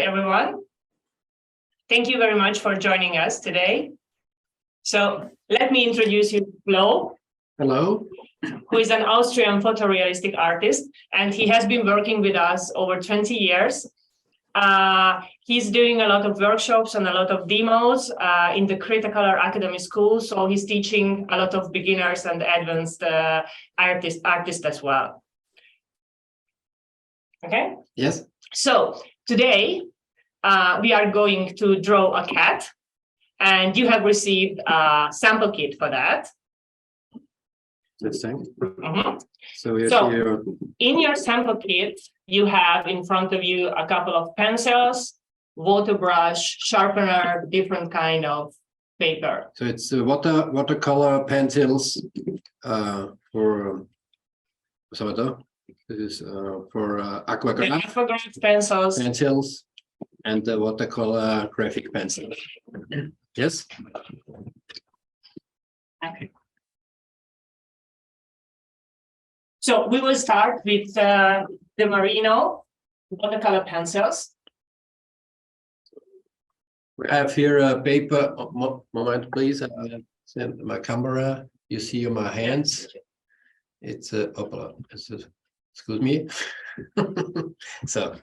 everyone. Thank you very much for joining us today. So let me introduce you to Flo. Hello. Who is an Austrian photorealistic artist, and he has been working with us over 20 years. He's doing a lot of workshops and a lot of demos in the Cretacolor Academy School, so he's teaching a lot of beginners and advanced artists as well. Okay? Yes. So today we are going to draw a cat, and you have received a sample kit for that. Interesting. Mm-hmm. So here, in your sample kit, you have in front of you a couple of pencils, water brush, sharpener, different kind of paper. So it's watercolor pencils for this is for aquagraph pencils and the watercolor graphic pencil. Yes. Okay. So we will start with the Merino watercolor pencils. We have here a paper. Moment, please. Send my camera. You see my hands. It's excuse me. so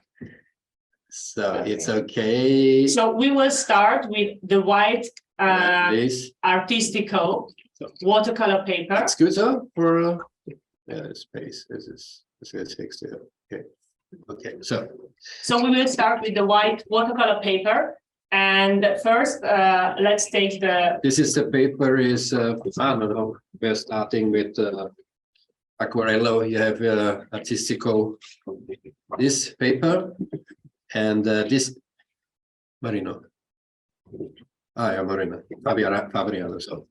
it's okay. So we will start with the white artistico watercolor paper. That's good, sir. For space. This is fixed here. Okay. Okay. So we will start with the white watercolor paper. And first, let's take the. This is the paper. I don't know. We're starting with Aquarello. You have artistico. This paper and this Merino. Yeah, Merino. Fabriano. So,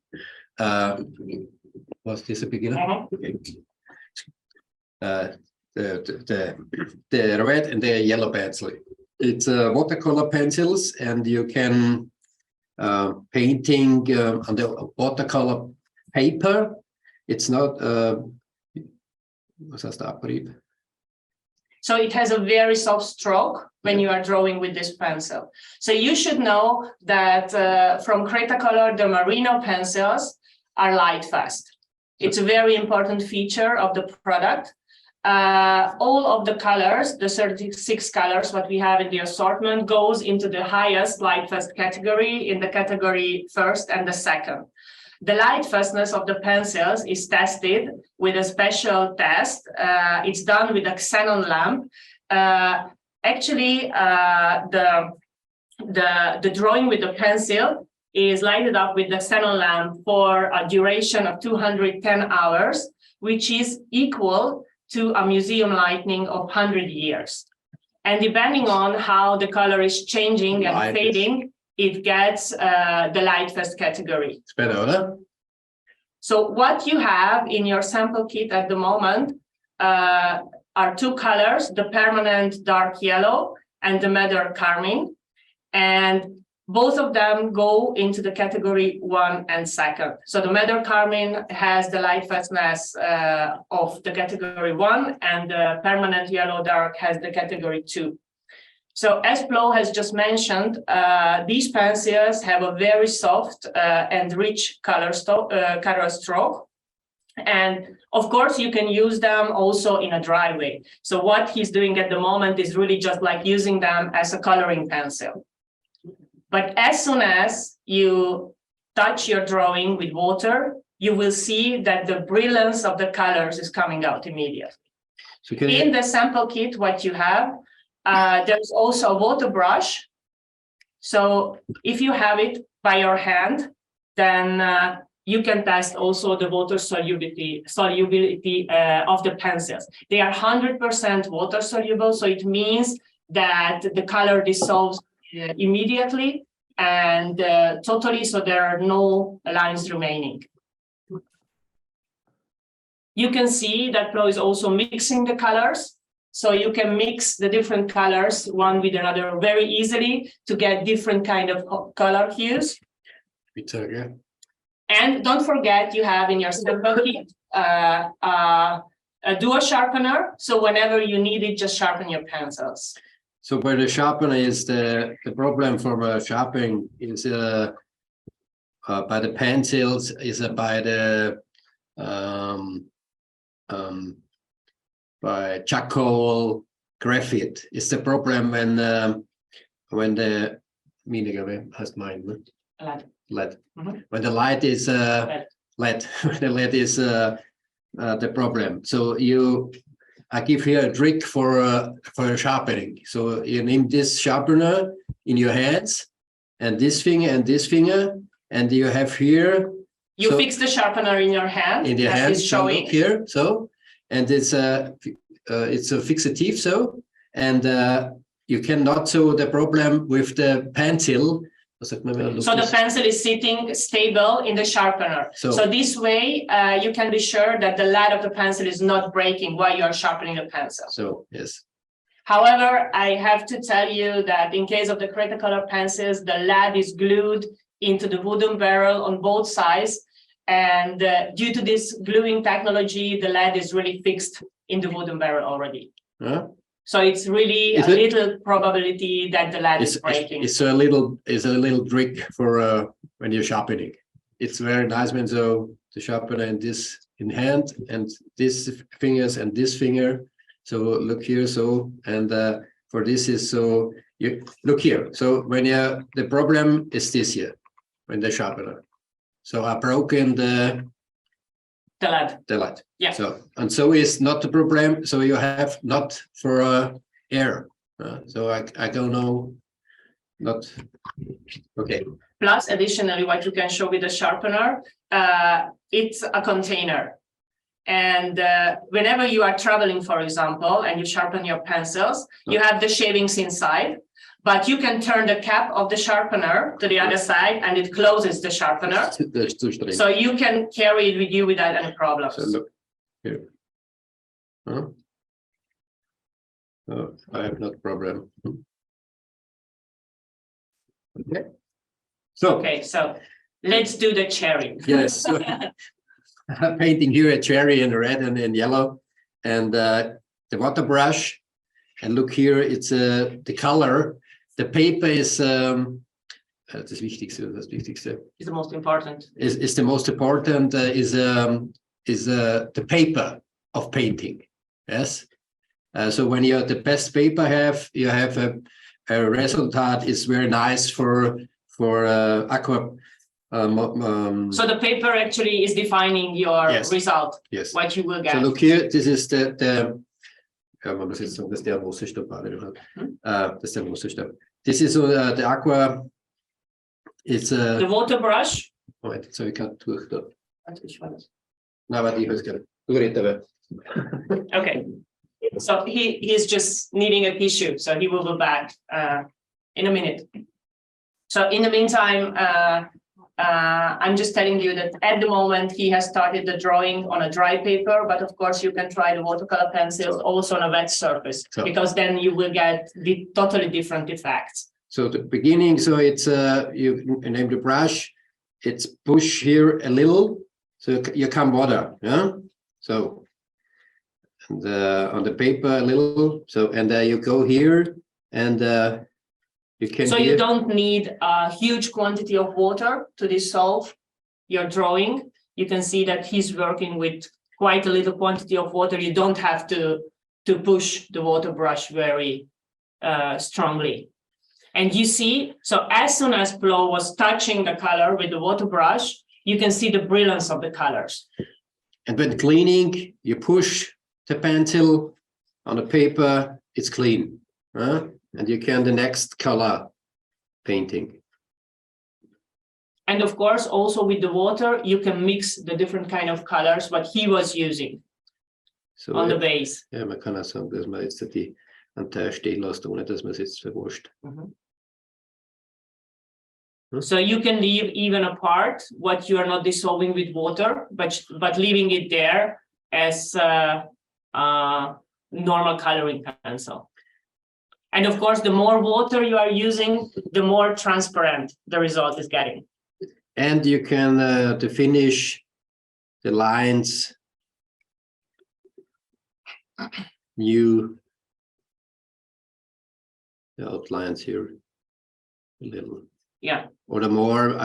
was this a beginner? Okay. The red and the yellow pencil. It's watercolor pencils, and you can painting on the watercolor paper. It's not. So it has a very soft stroke when you are drawing with this pencil. So you should know that from Cretacolor, the Merino pencils are light fast. It's a very important feature of the product. All of the colors, the 36 colors what we have in the assortment, goes into the highest light fast category, in the category first and the second. The light fastness of the pencils is tested with a special test. It's done with a xenon lamp. Actually, the drawing with the pencil is lighted up with the xenon lamp for a duration of 210 hours, which is equal to a museum lighting of 100 years. And depending on how the color is changing and fading, it gets the light fast category. It's better, huh? So what you have in your sample kit at the moment are two colors, the permanent dark yellow and the madder carmine. And both of them go into the category 1 and 2. So the madder carmine has the light fastness of the category 1, and the permanent yellow dark has the category 2. So as Flo has just mentioned, these pencils have a very soft and rich color stroke. And of course, you can use them also in a dry way. So what he's doing at the moment is really just like using them as a coloring pencil. But as soon as you touch your drawing with water, you will see that the brilliance of the colors is coming out immediately. So in the sample kit, what you have, there's also a water brush. So if you have it by your hand, then you can test also the water solubility of the pencils. They are 100% water soluble, so it means that the color dissolves immediately and totally, so there are no lines remaining. You can see that Flo is also mixing the colors, so you can mix the different colors one with another very easily to get different kind of color hues. Yeah. And don't forget, you have in your sample kit a dual sharpener, so whenever you need it, just sharpen your pencils. So where the sharpener is the problem for sharpening is by the pencils, is by the by charcoal graphite. Is the problem when the lead. When the light is lead, when the lead is the problem. So I give here a trick for sharpening. So you name this sharpener in your hands, and this finger, and you have here. You fix the sharpener in your hand. In your hand, showing here. So, and it's a fixative. So, and you cannot solve the problem with the pencil. So the pencil is sitting stable in the sharpener. So this way, you can be sure that the lead of the pencil is not breaking while you are sharpening the pencil. So, yes. However, I have to tell you that in case of the Cretacolor pencils, the lead is glued into the wooden barrel on both sides. And due to this gluing technology, the lead is really fixed in the wooden barrel already. Huh? So it's really a little probability that the lead is breaking. It's a little trick for when you're sharpening. It's very nice when the sharpener in hand and this fingers and this finger. So look here. So and for this is so you look here. So when the problem is this here when the sharpener. So I broken the lead. Yeah. So and so is not the problem. So you have not for air. So I don't know. Not okay. Plus, additionally, what you can show with the sharpener, it's a container. And whenever you are traveling, for example, and you sharpen your pencils, you have the shavings inside. But you can turn the cap of the sharpener to the other side and it closes the sharpener. So you can carry it with you without any problems. So look here. I have no problem. Okay. So let's do the cherry. Yes. So, I'm painting here a cherry in red and in yellow. And the water brush. And look here, it's the color. The paper is das Wichtigste. Is the most important. Is the most important is the paper of painting. Yes. So when you the best paper you have a result is very nice for aqua. So the paper actually is defining your result. Yes. What you will get. So look here. This is the man muss jetzt sagen, das ist der große Stopp. Das ist der große Stopp. This is the aqua. It's the water brush. Moment, so ich kann durch da. Na, warte, ich weiß gar nicht. Du redest aber. Okay. So he's just needing a tissue, so he will be back in a minute. So in the meantime, I'm just telling you that at the moment he has started the drawing on a dry paper, but of course you can try the watercolor pencils also on a wet surface, because then you will get the totally different effects. So the beginning, so it's you name the brush, it's push here a little, so you come water, yeah. So and on the paper a little, so and you go here and you can. So you don't need a huge quantity of water to dissolve your drawing. You can see that he's working with quite a little quantity of water. You don't have to push the water brush very strongly. And you see, so as soon as Plo was touching the color with the water brush, you can see the brilliance of the colors. And when cleaning, you push the pencil on the paper, it's clean. And you can the next color painting. And of course, also with the water, you can mix the different kind of colors, what he was using on the base. Ja, man kann auch sagen, dass man jetzt die Anteil stehen lässt, ohne dass man es jetzt verwurscht. So you can leave even apart what you are not dissolving with water, but leaving it there as normal coloring pencil. And of course, the more water you are using, the more transparent the result is getting. And you can to finish the lines, you the outlines here a little. Yeah. Oder more,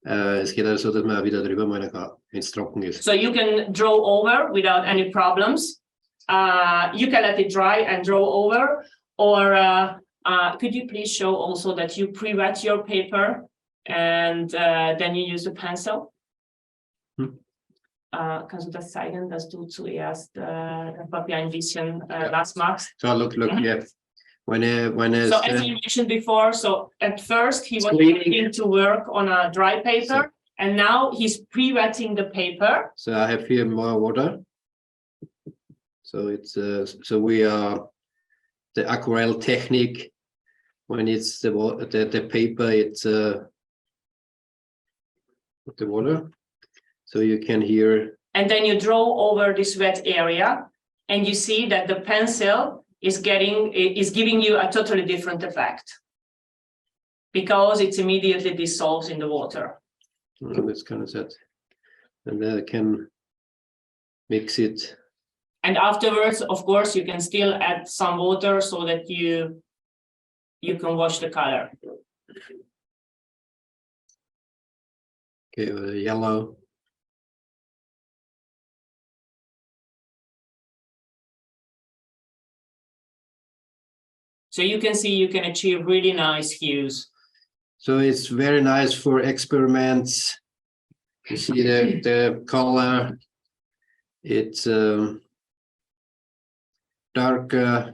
es geht also so, dass man wieder drüber malen kann, wenn es trocken ist. So you can draw over without any problems. You can let it dry and draw over, or could you please show also that you pre-wet your paper and then you use a pencil? Kannst du das zeigen, dass du zuerst Papier ein bisschen nass machst? So look, yeah. When So as you mentioned before, so at first he was beginning to work on a dry paper, and now he's pre-wetting the paper. So I have here more water. So it's so we are the aquarelle technique. When it's the paper, it's the water. So you can hear. And then you draw over this wet area, and you see that the pencil is giving you a totally different effect because it's immediately dissolves in the water. That's kind of that. And then I can mix it. And afterwards, of course, you can still add some water so that you can wash the color. Okay, yellow. So you can see you can achieve really nice hues. So it's very nice for experiments. You see the color. It's darker.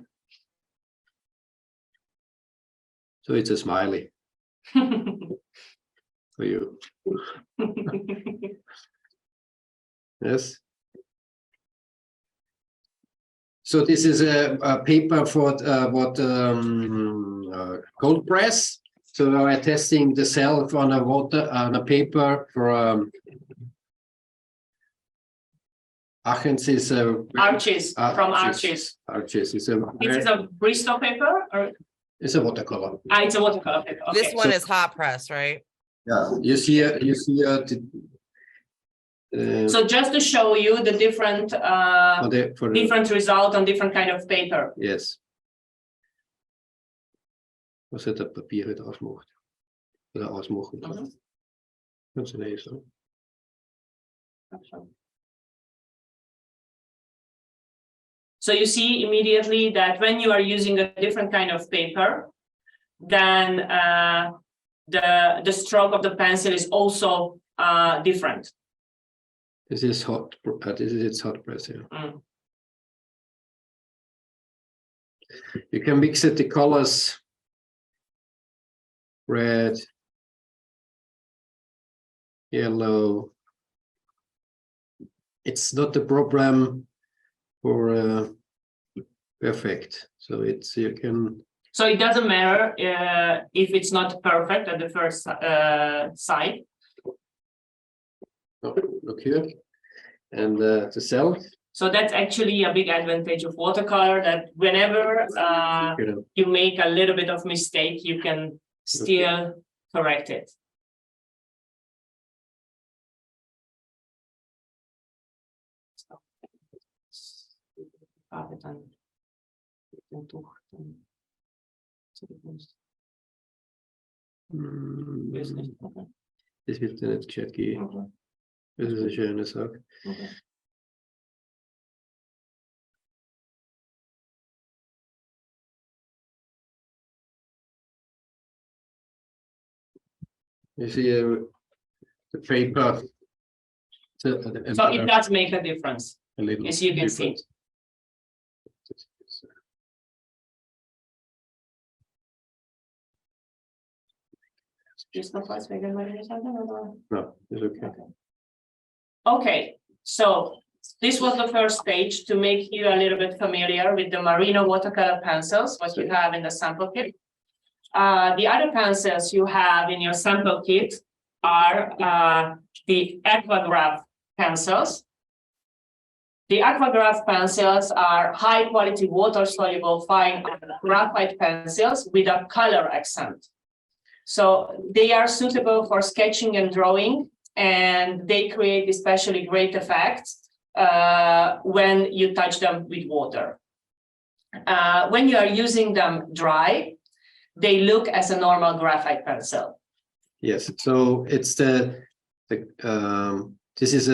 So it's a smiley for you. Yes. So this is a paper for cold press. So we're testing the cell on a paper for Arches from Arches. Arches. This is a Bristol paper, or it's a watercolor. it's a watercolor paper. Okay. This one is hot press, right? Yeah, you see So just to show you the different different result on different kind of paper. Yes. Was het dat papier het afmocht? Dat afmocht. Dat is deze. So you see immediately that when you are using a different kind of paper, then the stroke of the pencil is also different. This is hot. This is its hot press here. You can mix it the colors. Red, yellow. It's not a problem for perfect. So it's you can. So it doesn't matter if it's not perfect at the first sight. Oh, look here, and the cell. So that's actually a big advantage of watercolor, that whenever you make a little bit of mistake, you can still correct it. Das wird ja nicht gescheit gehen. Das ist eine schöne Sache. You see the paper. So it does make a difference, a little as you can see. No, it's okay. Okay, so this was the first stage to make you a little bit familiar with the Merino watercolor pencils, what you have in the sample kit. The other pencils you have in your sample kit are the Aquagraph pencils. The Aquagraph pencils are high quality water soluble fine graphite pencils with a color accent. So they are suitable for sketching and drawing, and they create especially great effects when you touch them with water. When you are using them dry, they look as a normal graphite pencil. Yes, so it's this is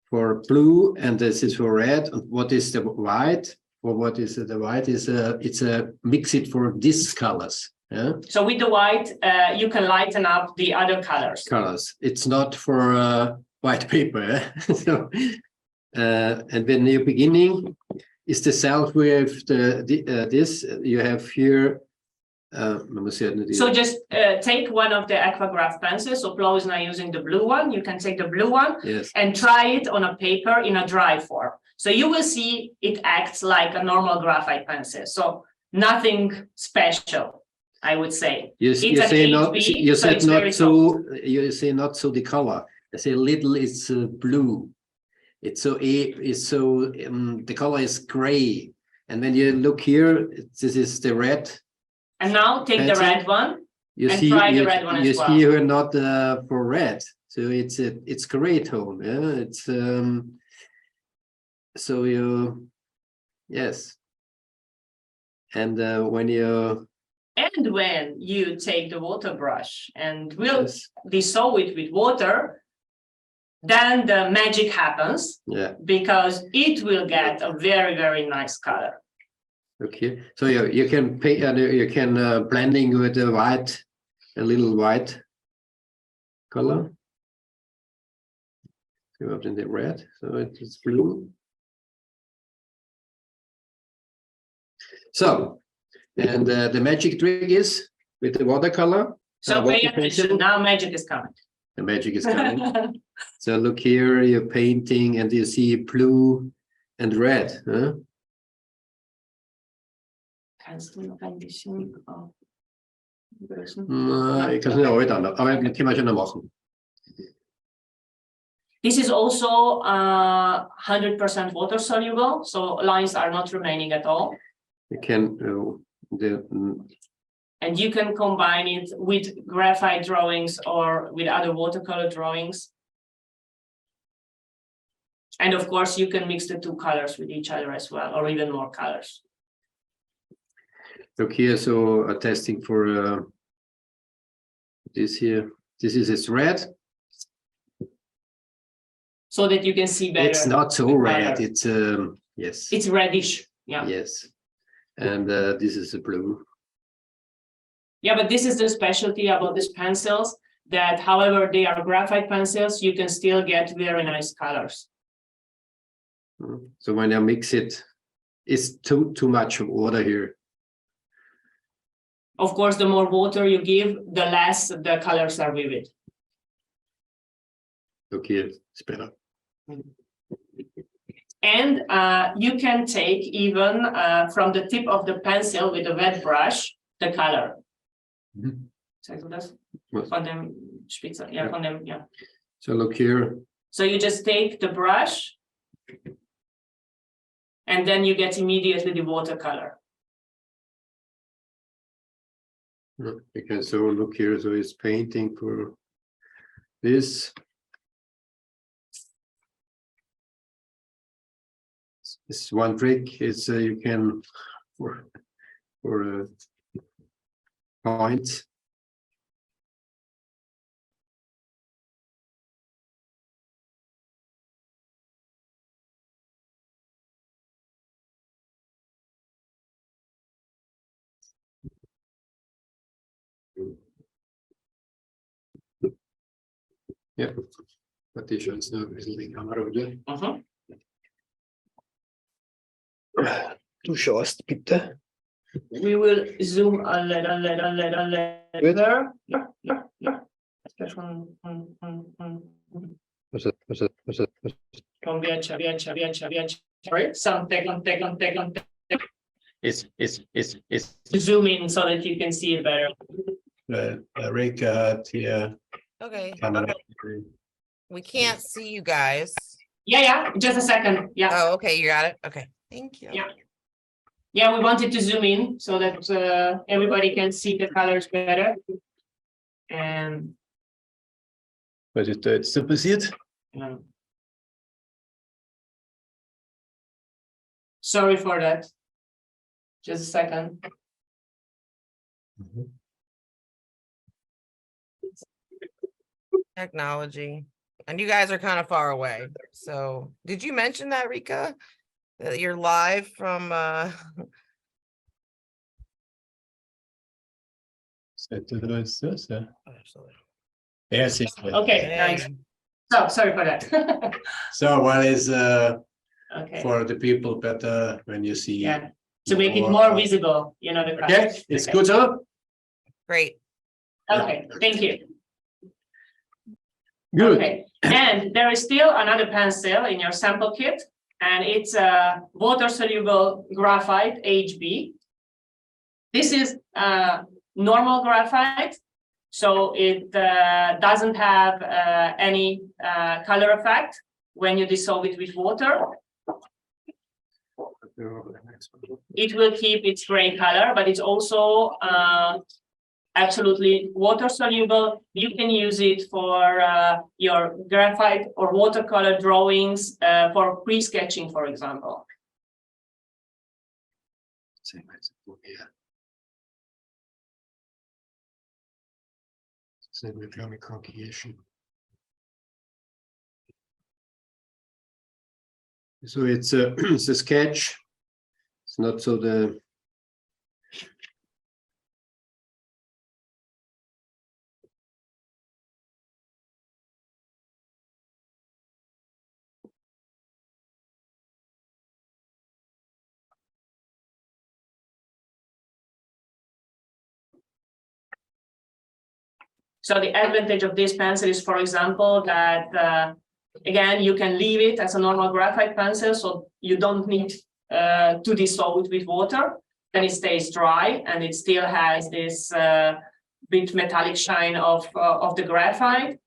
for blue and this is for red. And what is the white? Or what is the white? Is it's a mix it for these colors. Yeah. So with the white, you can lighten up the other colors. Colors. It's not for white paper. Eh? So, and when you're beginning, is the self with this you have here. So just take one of the aquagraph pencils. So Flo is now using the blue one. You can take the blue one, yes, and try it on a paper in a dry form. So you will see it acts like a normal graphite pencil. So nothing special, I would say. You say not. You so said not so. You say not so the color. I say little is blue. It's so the color is gray. And when you look here, this is the red. And now take pencil. The red one you and see, try the red one as well. You see here not for red, so it's gray tone. Yeah, it's so you yes, and when you take the water brush and we'll dissolve it with water, then the magic happens. Yeah, because it will get a very, very nice color. Okay, so you can paint and you can blending with the white, a little white color. Go up in the red, so it's blue. So, and the magic trick is with the watercolor. So pay attention. Now magic is coming. The magic is coming. So look here, you're painting, and you see blue and red. Huh? Kannst du noch ein bisschen Ich kann es nicht heute an, aber das können wir schon noch machen. This is also 100% water soluble, so lines are not remaining at all. You can and you can combine it with graphite drawings or with other watercolor drawings. And of course, you can mix the two colors with each other as well, or even more colors. Look here, so testing for this here. This is red. So that you can see better. It's not so red. It's yes. It's reddish. Yeah. Yes, and this is a blue. Yeah, but this is the specialty about these pencils, that however they are graphite pencils, you can still get very nice colors. So when I mix it, it's too much water here. Of course, the more water you give, the less the colors are vivid. Okay, it's better. And you can take even from the tip of the pencil with a wet brush, the color. Zeigst du das? Von dem Spitze, yeah, von dem, yeah. So look here. So you just take the brush, and then you get immediately the watercolor. Okay, so look here, so it's painting for this. This is one trick is you can for points. Ja, warte, ich schaue jetzt noch ein bisschen die Kamera wieder. Du schaust bitte. We will zoom a little. Sorry, take. It's Zoom in so that you can see it better. Rick, here. Okay. Camera. We can't see you guys. Yeah, just a second. Yeah. Oh, okay, you got it. Okay, thank you. Yeah, we wanted to zoom in so that everybody can see the colors better. And Was ist da jetzt so passiert? Sorry for that. Just a second. Technology. And you guys are kind of far away. So did you mention that, Rika? That you're live from Yes. Okay, There thanks. you- So sorry for that. So what is Okay, for the people better when you see? yeah, to make it more visible, you know, the Okay, colors. it's Okay. good, huh? Great. Okay, thank you. Good. Okay, and there is still another pencil in your sample kit, and it's a water-soluble graphite HB. This is normal graphite, so it doesn't have any color effect when you dissolve it with water. It will keep its gray color, but it's also absolutely water soluble. You can use it for your graphite or watercolor drawings for pre-sketching, for example. So it's a it's a sketch. It's not so the So the advantage of this pencil is, for example, that again, you can leave it as a normal graphite pencil, so you don't need to dissolve it with water. Then it stays dry, and it still has this bit metallic shine of the graphite.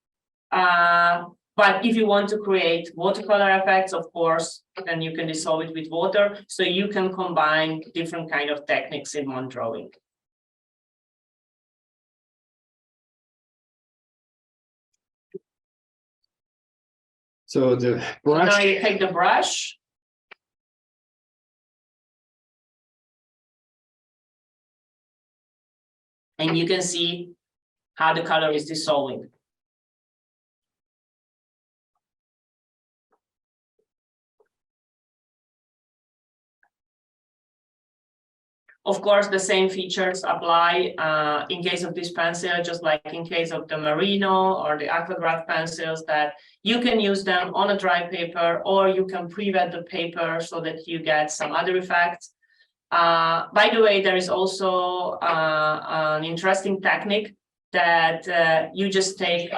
But if you want to create watercolor effects, of course, then you can dissolve it with water, so you can combine different kind of techniques in one drawing. so the So brush. now you take the brush. And you can see how the color is dissolving. Of course, the same features apply in case of this pencil, just like in case of the Merino or the Aquagraph pencils, that you can use them on a dry paper, or you can pre-wet the paper so that you get some other effects. By the way, there is also an interesting technique that you just take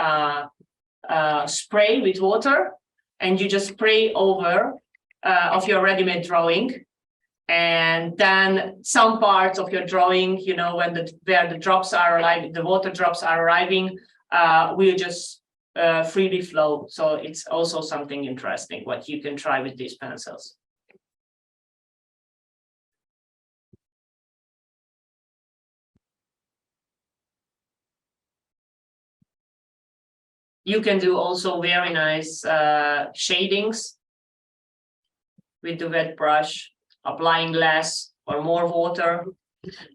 spray with water, and you just spray over of your ready-made drawing. And then some parts of your drawing, you know, where the drops are arriving, the water drops are arriving, will just freely flow. So it's also something interesting what you can try with these pencils. You can do also very nice shadings with the wet brush, applying less or more water.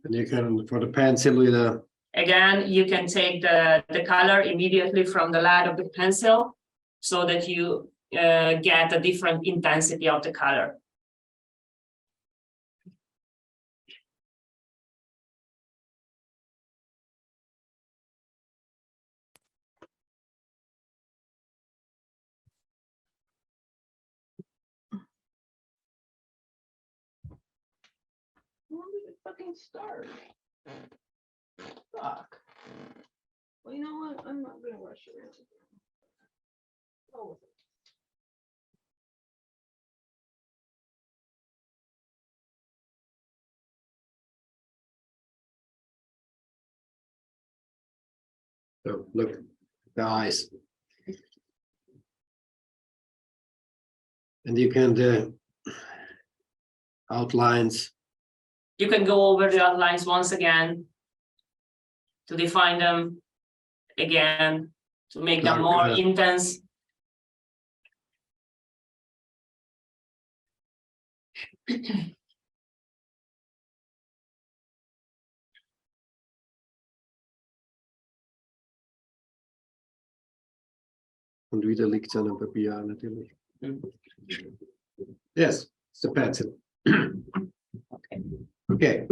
And you can, for the pencil with a. Again, you can take the color immediately from the lead of the pencil so that you get a different intensity of the color. When did it fucking start? Fuck. Well, you know what? I'm not gonna rush around. Oh. So look, the eyes. And you can the outlines. You can go over the outlines once again to define them again, to make them more intense. Und wieder liegt es an einem Papier natürlich. Yes, it's a pencil. Okay.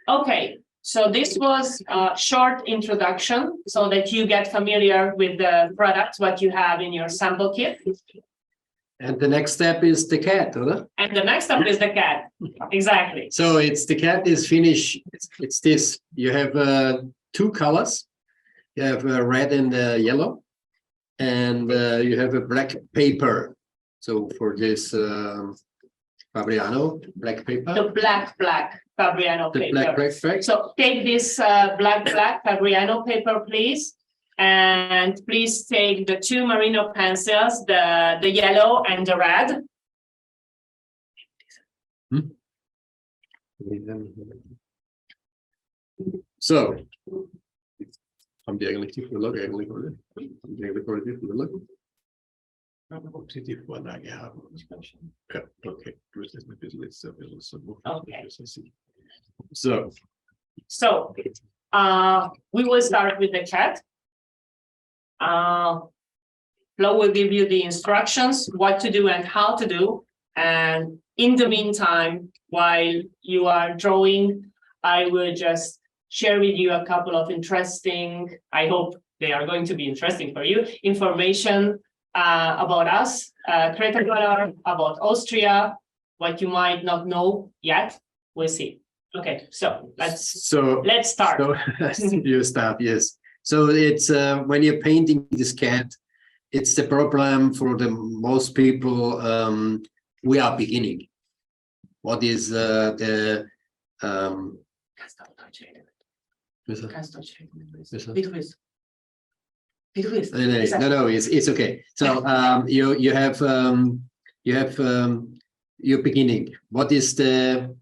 Okay, so this was a short introduction so that you get familiar with the products, what you have in your sample kit. And the next step is the cat, oder? And the next step is the cat. Exactly. So it's the cat is finished. It's this. You have two colors. You have red and yellow, and you have a black paper. So for this Fabriano black paper. The black Fabriano The paper. black. So take this black Fabriano paper, please. And please take the two Merino pencils, the yellow and the red. So, haben die eigentlich die Vorlage eigentlich, oder? Haben die eigentlich die Vorlage? Ob sie die Vorlage haben? Ja, okay. Ich muss das ein bisschen so machen. Okay. So. So, we will start with the cat. Flo will give you the instructions, what to do and how to do. And in the meantime, while you are drawing, I will just share with you a couple of interesting, I hope they are going to be interesting for you, information about us, Cretacolor, about Austria, what you might not know yet. We'll see. Okay, so let's start. So you start, yes. So it's when you're painting this cat, it's the problem for the most people. We are beginning. What is the No, it's okay. So you have your beginning. What is the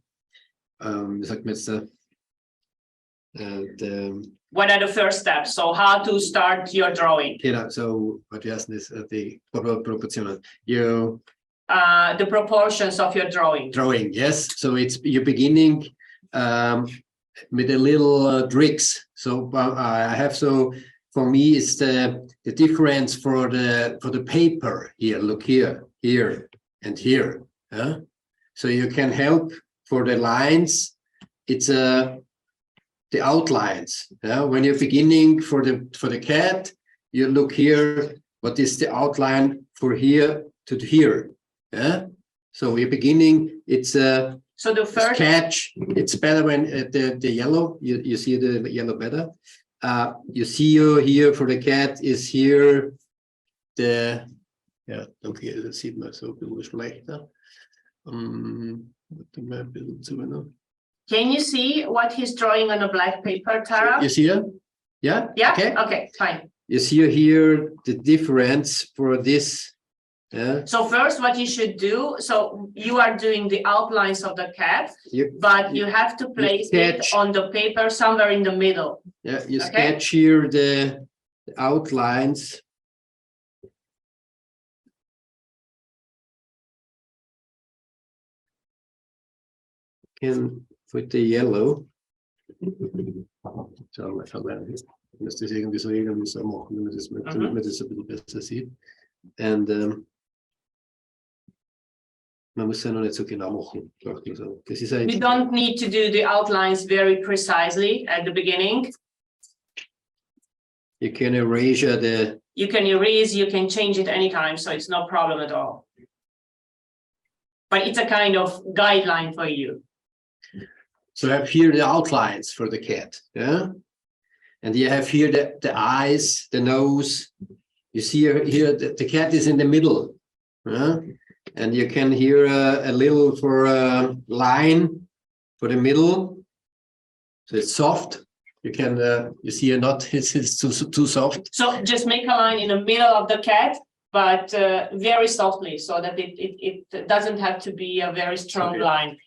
what are the first steps? So how to start your drawing? So what you ask is the proportion. You the proportions of your drawing. Drawing, yes. So it's you're beginning with a little tricks. So I have for me it's the difference for the paper here. Look here, and here. So you can help for the lines. It's the outlines. When you're beginning for the cat, you look here. What is the outline for here to here? So we're beginning. It's so the first sketch. It's better when the yellow. You see the yellow better. You see here for the cat is here the okay, das sieht man so ein bisschen schlechter. Can you see what he's drawing on a black paper, Tara? You see it? Yeah? Yeah? Okay, fine. You see here the difference for this. Yeah. So first what you should do, so you are doing the outlines of the cat, but you have to place it on the paper somewhere in the middle. Yeah, you sketch here the outlines. Can put the yellow. So ich muss das irgendwie so machen, damit man das ein bisschen besser sieht. Und man muss ja noch nicht so genau machen. Das ist You don't need to do the outlines very precisely at the beginning. You can erase You can erase, you can change it anytime, so it's no problem at all. But it's a kind of guideline for you. So I have here the outlines for the cat, and you have here the eyes, the nose. You see here the cat is in the middle, and you can hear a little for a line for the middle. So it's soft. You can you see a knot. It's too soft. So just make a line in the middle of the cat, but very softly, so that it doesn't have to be a very strong line.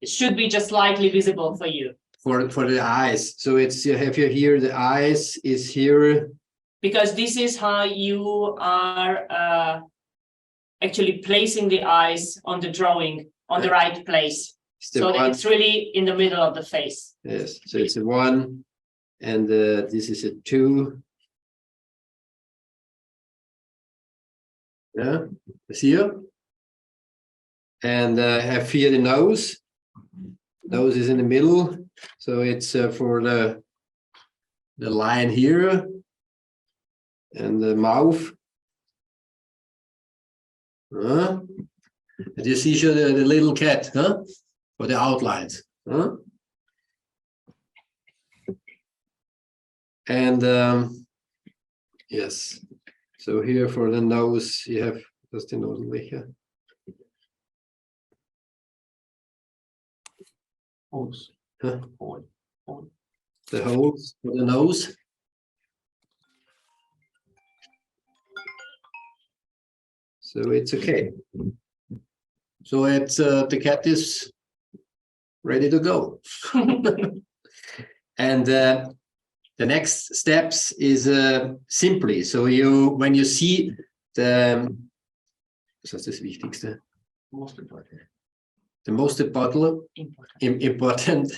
It should be just slightly visible for you. For the eyes. So it's you have here the eyes is here. Because this is how you are actually placing the eyes on the drawing on the right place. So that it's really in the middle of the face. Yes. So it's a 1, and this is a 2. Yeah, it's here. And have here the nose. Nose is in the middle, so it's for the line here, and the mouth. And you see the little cat, huh? For the outlines, huh? And yes, so here for the nose, you have just the nose here. Holes. Huh? Hole. The holes for the nose. So it's okay. So it's the cat is ready to go. And the next steps is simply. So when you see the, was ist das Wichtigste? Most important. The most important,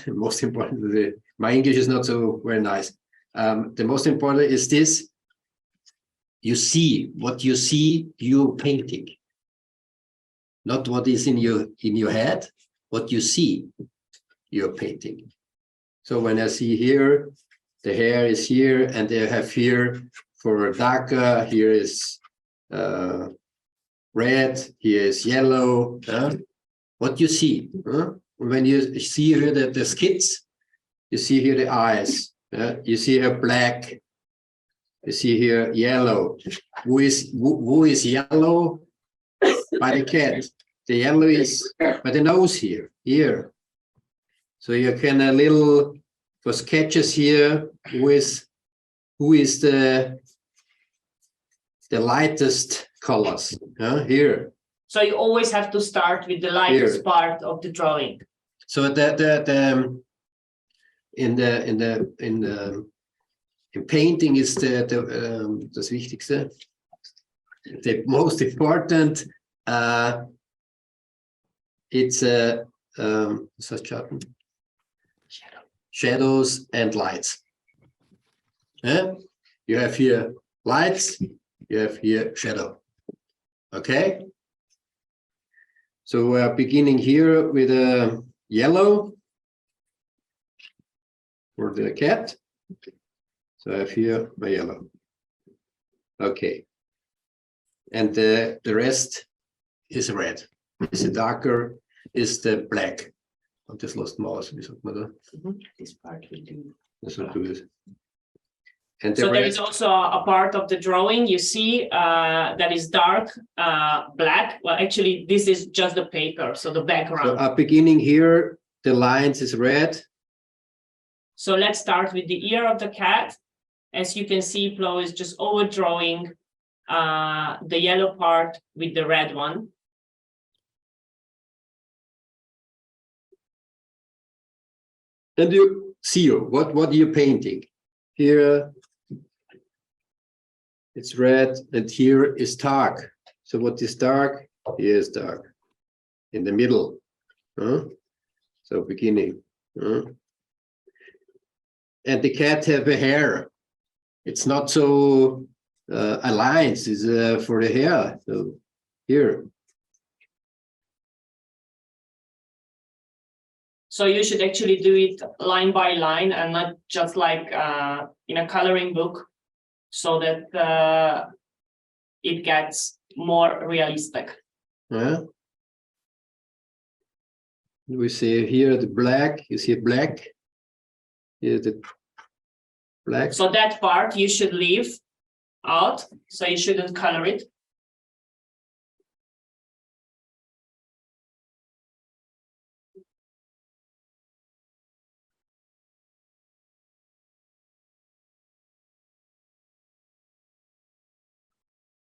most important. My English is not so very nice. The most important is this. You see what you see, you're painting. Not what is in your head, what you see, you're painting. So when I see here, the hair is here, and they have here for darker, here is red, here is yellow. What you see, when you see here the skits, you see here the eyes, you see here black, you see here yellow. Who is yellow? By the cat. The yellow is by the nose here. So you can a little for sketches here with who is the lightest colors. Here. So you always have to start with the lightest part of the drawing. So in painting is das Wichtigste. The most important. It's shadows and lights. You have here lights. You have here shadow. Okay. So we're beginning here with a yellow for the cat. So I have here my yellow. Okay. And the rest is red. Is the darker, is the black. Und das lässt man aus, wie sagt man da? This part we do. Das soll du es. And the So there rest, is also a part of the drawing you see that is dark black. Well, actually, this is just the paper, so the so background. beginning here, the lines is red. So let's start with the ear of the cat. As you can see, Plo is just overdrawing the yellow part with the red one. And you see what are you painting? Here it's red, and here is dark. So what is dark? Here is dark. In the middle. So beginning. And the cat have a hair. It's not so aligned. It's for the hair. So here. So you should actually do it line by line and not just like in a coloring book, so that it gets more realistic. We see here the black. You see black. Here the black. So that part you should leave out, so you shouldn't color it.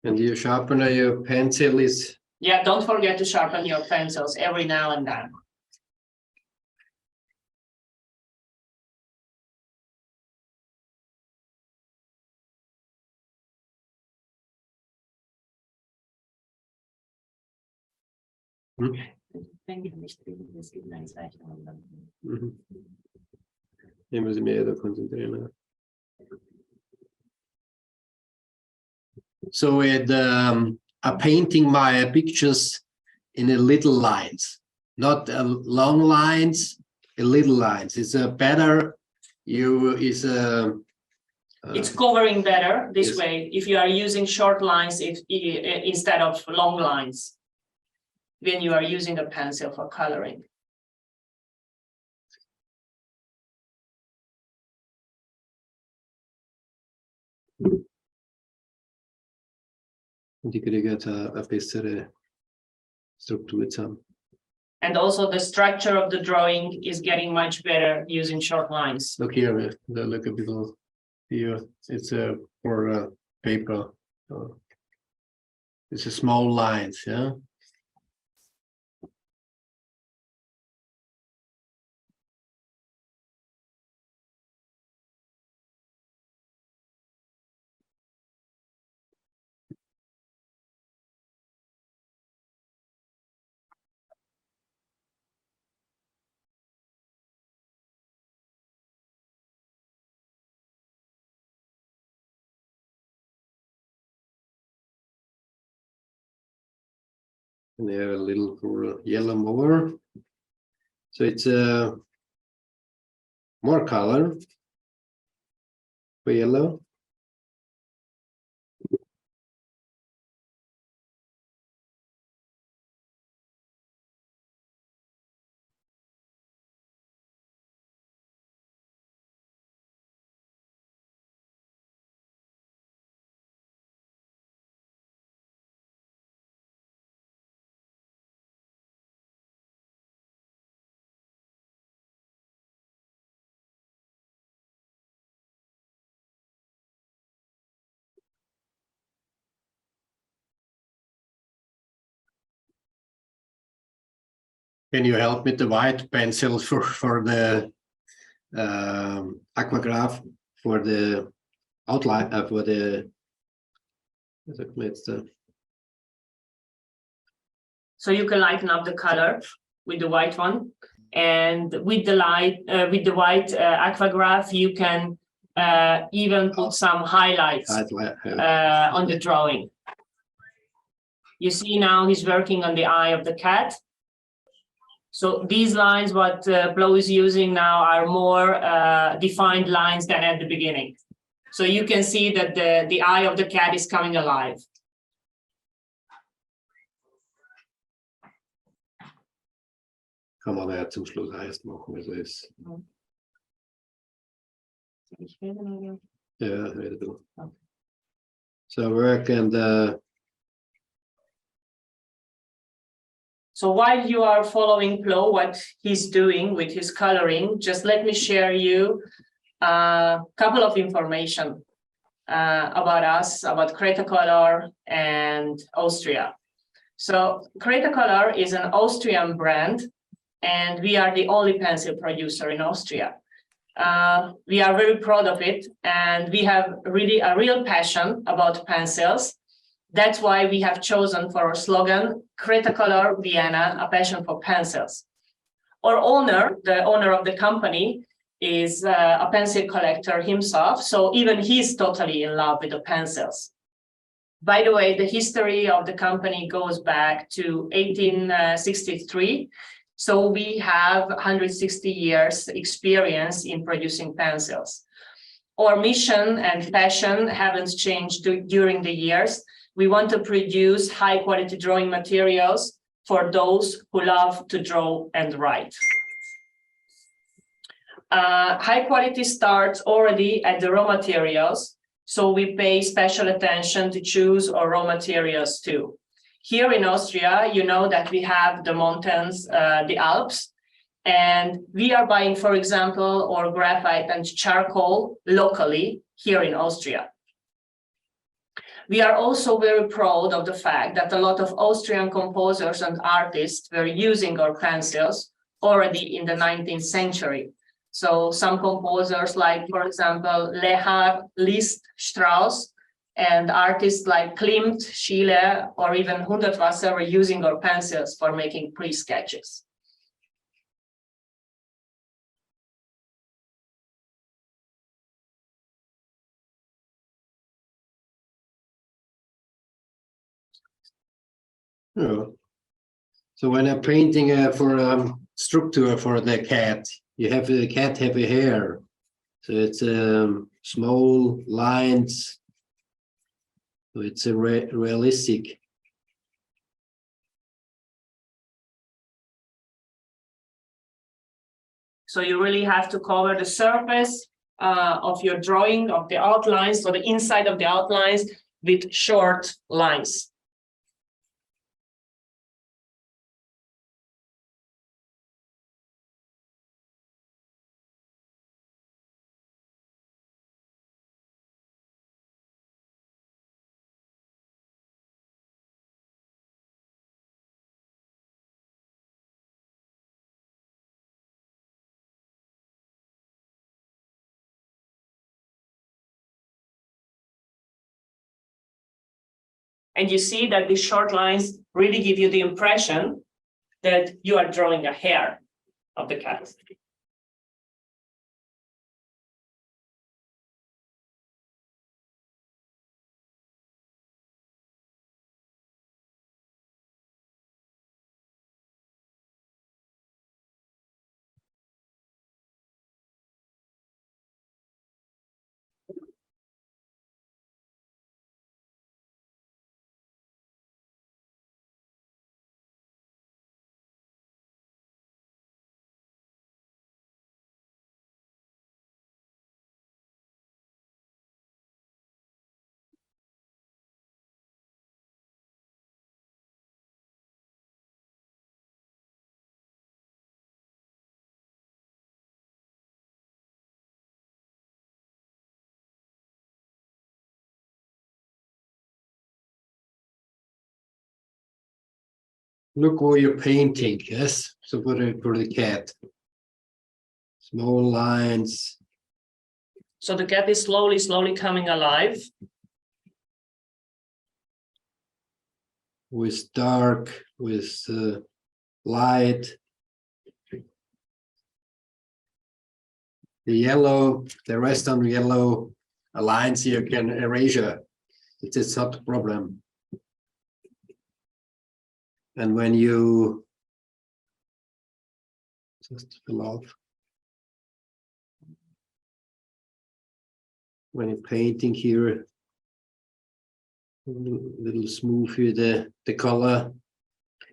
And your sharpener, your pencil is. Yeah, don't forget to sharpen your pencils every now and then. Ich muss mich da konzentrieren. So are painting my pictures in a little lines, not long lines, a little lines. It's a better. It's covering better this yes. way if you are using short lines instead of long lines when you are using a pencil for coloring. Die kriegen eine bessere Struktur zusammen. And also the structure of the drawing is getting much better using short lines. Look here, look a bit here. It's for paper. It's a small lines, yeah. And they have a little yellow more. So it's more color for yellow. Can you help with the white pencils for the aquagraph, for the outline, for the So you can lighten up the color with the white one, and with the light, with the white aquagraph, you can even put some highlights on the drawing. You see now he's working on the eye of the cat. So these lines, what Plo is using now, are more defined lines than at the beginning. So you can see that the eye of the cat is coming alive. Kann man ja zum Schluss erst machen, also ist. Yeah, very good. Okay. So work and so while you are following Plo, what he's doing with his coloring, just let me share you a couple of information about us, about Cretacolor and Austria. So Cretacolor is an Austrian brand, and we are the only pencil producer in Austria. We are very proud of it, and we have really a real passion about pencils. That's why we have chosen for our slogan, Cretacolor Vienna, a passion for pencils. Our owner, the owner of the company, is a pencil collector himself, so even he's totally in love with the pencils. By the way, the history of the company goes back to 1863. So we have 160 years experience in producing pencils. Our mission and passion haven't changed during the years. We want to produce high quality drawing materials for those who love to draw and write. High quality starts already at the raw materials, so we pay special attention to choose our raw materials too. Here in Austria, you know that we have the mountains, the Alps, and we are buying, for example, our graphite and charcoal locally here in Austria. We are also very proud of the fact that a lot of Austrian composers and artists were using our pencils already in the 19th century. So some composers like, for example, Lehar, Liszt, Strauss, and artists like Klimt, Schiele, or even Hundertwasser were using our pencils for making pre-sketches. Yeah. So when I'm painting for structure for the cat, you have the cat have a hair. So it's small lines. So it's a realistic. So you really have to cover the surface of your drawing, of the outlines, so the inside of the outlines with short lines. And you see that these short lines really give you the impression that you are drawing a hair of the cat. Look what you're painting, yes. So for the cat. Small lines. So the cat is slowly coming alive. With dark, with light. The yellow, the rest on yellow lines you can erasure. It is not a problem. And when you just fill off. When you're painting here, a little smooth here the color.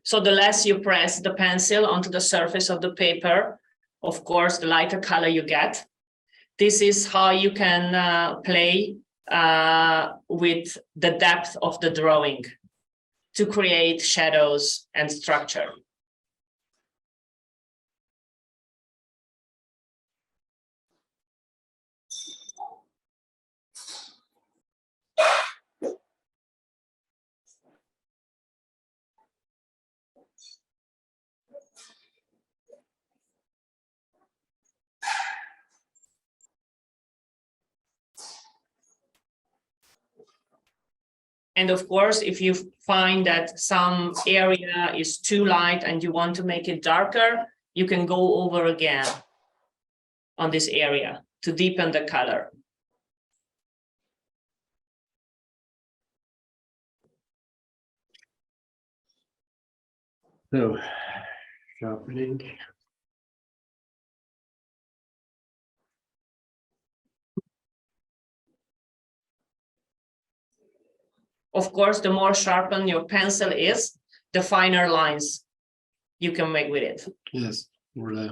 So the less you press the pencil onto the surface of the paper, of course, the lighter color you get. This is how you can play with the depth of the drawing to create shadows and structure. And of course, if you find that some area is too light and you want to make it darker, you can go over again on this area to deepen the color. So, sharpening. Of course, the more sharpened your pencil is, the finer lines you can make with it. Yes, or yes.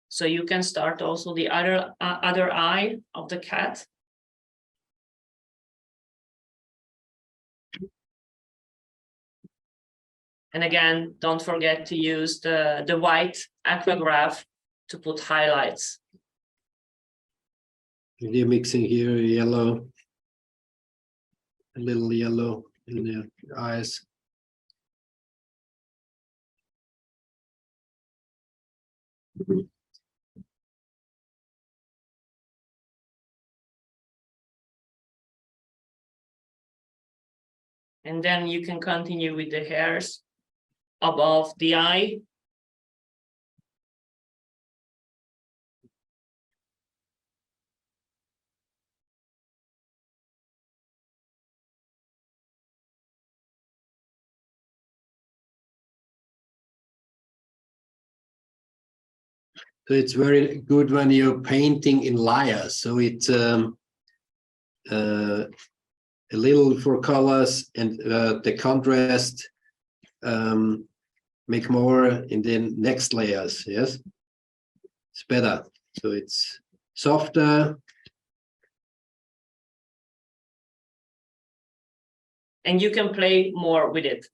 So you can start also the other eye of the cat. And again, don't forget to use the white aquagraph to put highlights. You're mixing here yellow, a little yellow in the eyes. And then you can continue with the hairs above the eye. So it's very good when you're painting in layers. So it's a little for colors and the contrast make more in the next layers. Yes, it's better. So it's softer. And you can play more with it.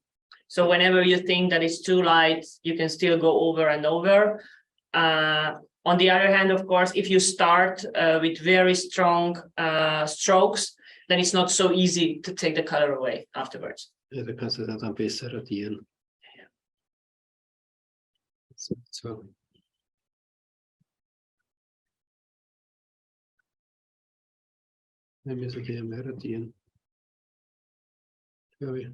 So whenever you think that it's too light, you can still go over and over. On the other hand, of course, if you start with very strong strokes, then it's not so easy to take the color away afterwards. Ja, da kannst du das dann besser radieren. So. Wir müssen hier mehr radieren. Glaube ich.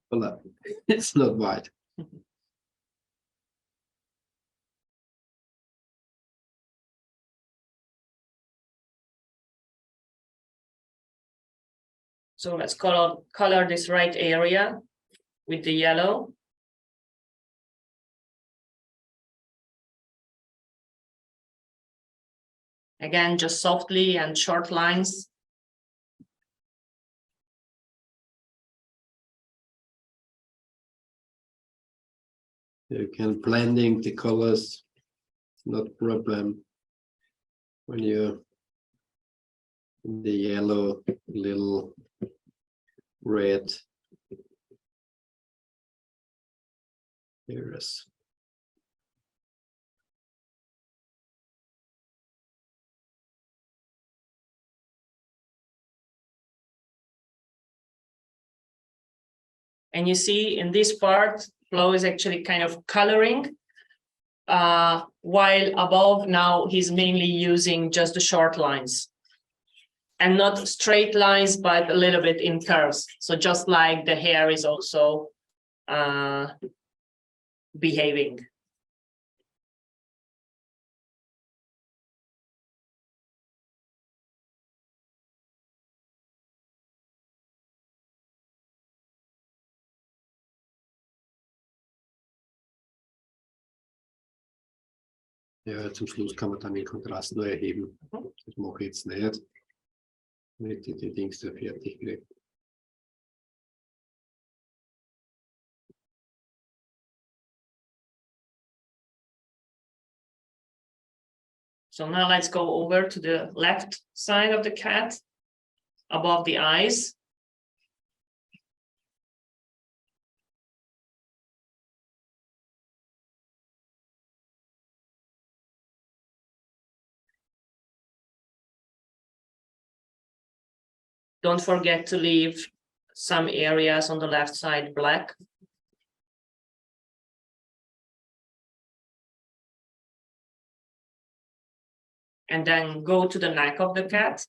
Voilà. It's not white. So let's color this right area with the yellow. Again, just softly and short lines. You can blending the colors, not problem. When you the yellow, little red. Here's And you see in this part, Flo is actually kind of coloring, while above now he's mainly using just the short lines. And not straight lines, but a little bit in curves. So just like the hair is also behaving. ja, zum Schluss kann man dann den Kontrast neu erheben. Das mache ich jetzt nicht. Wenn ich die Dings da fertig kriege. So now let's go over to the left side of the cat, above the eyes. Don't forget to leave some areas on the left side black. And then go to the neck of the cat.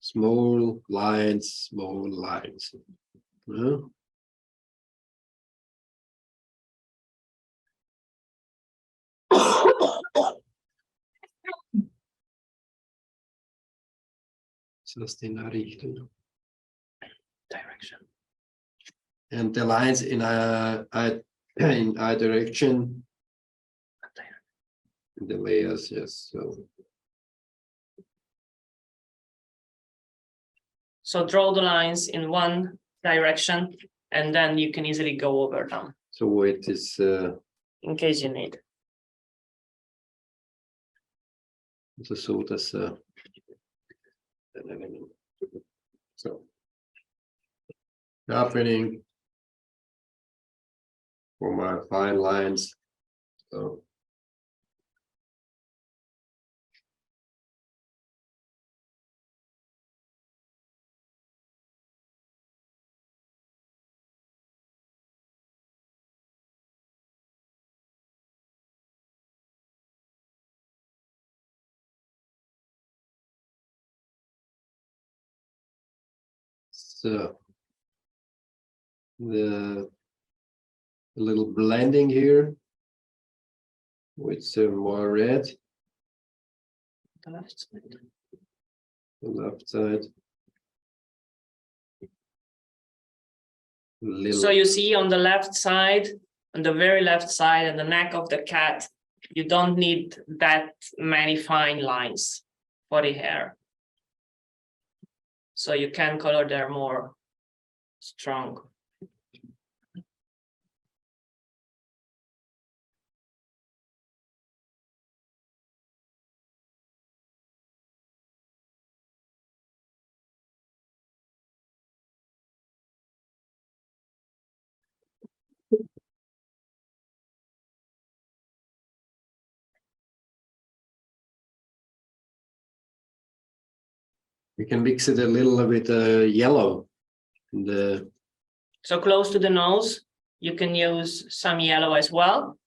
Small lines, small lines. Yeah. Just in a Richtung. Direction. And the lines in a direction. The layers, yes. So draw the lines in one direction, and then you can easily go over them So it is. in case you need. So das. So. Happening. For my fine lines. So. So the little blending here with some more red, The left side. the left side. Little, So you see on the left side, on the very left side and the neck of the cat, you don't need that many fine lines for the hair. So you can color there more strong. we can mix it a little with yellow. The So close to the nose, you can use some yellow as well.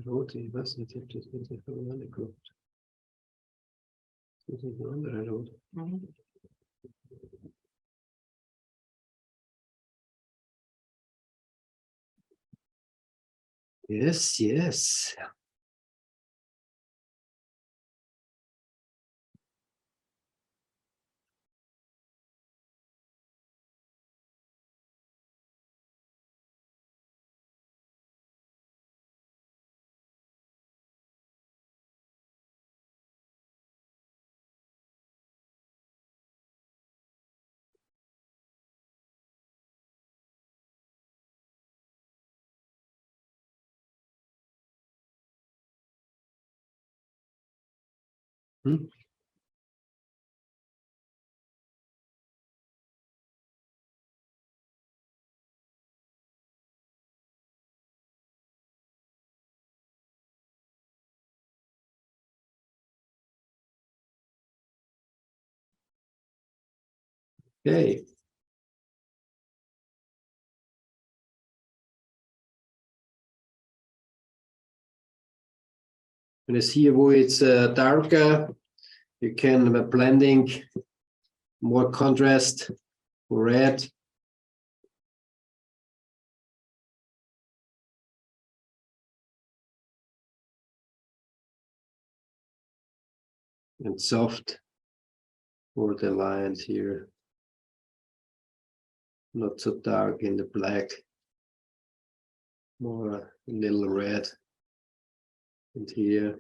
rot, ich weiß nicht, ob das mit der Farbe kommt. Das ist ein anderer Rot. Yes, yes. Hmm? Okay. And I see where it's darker, you can blending more contrast, red. And soft for the lines here. Not so dark in the black. More a little red. And here.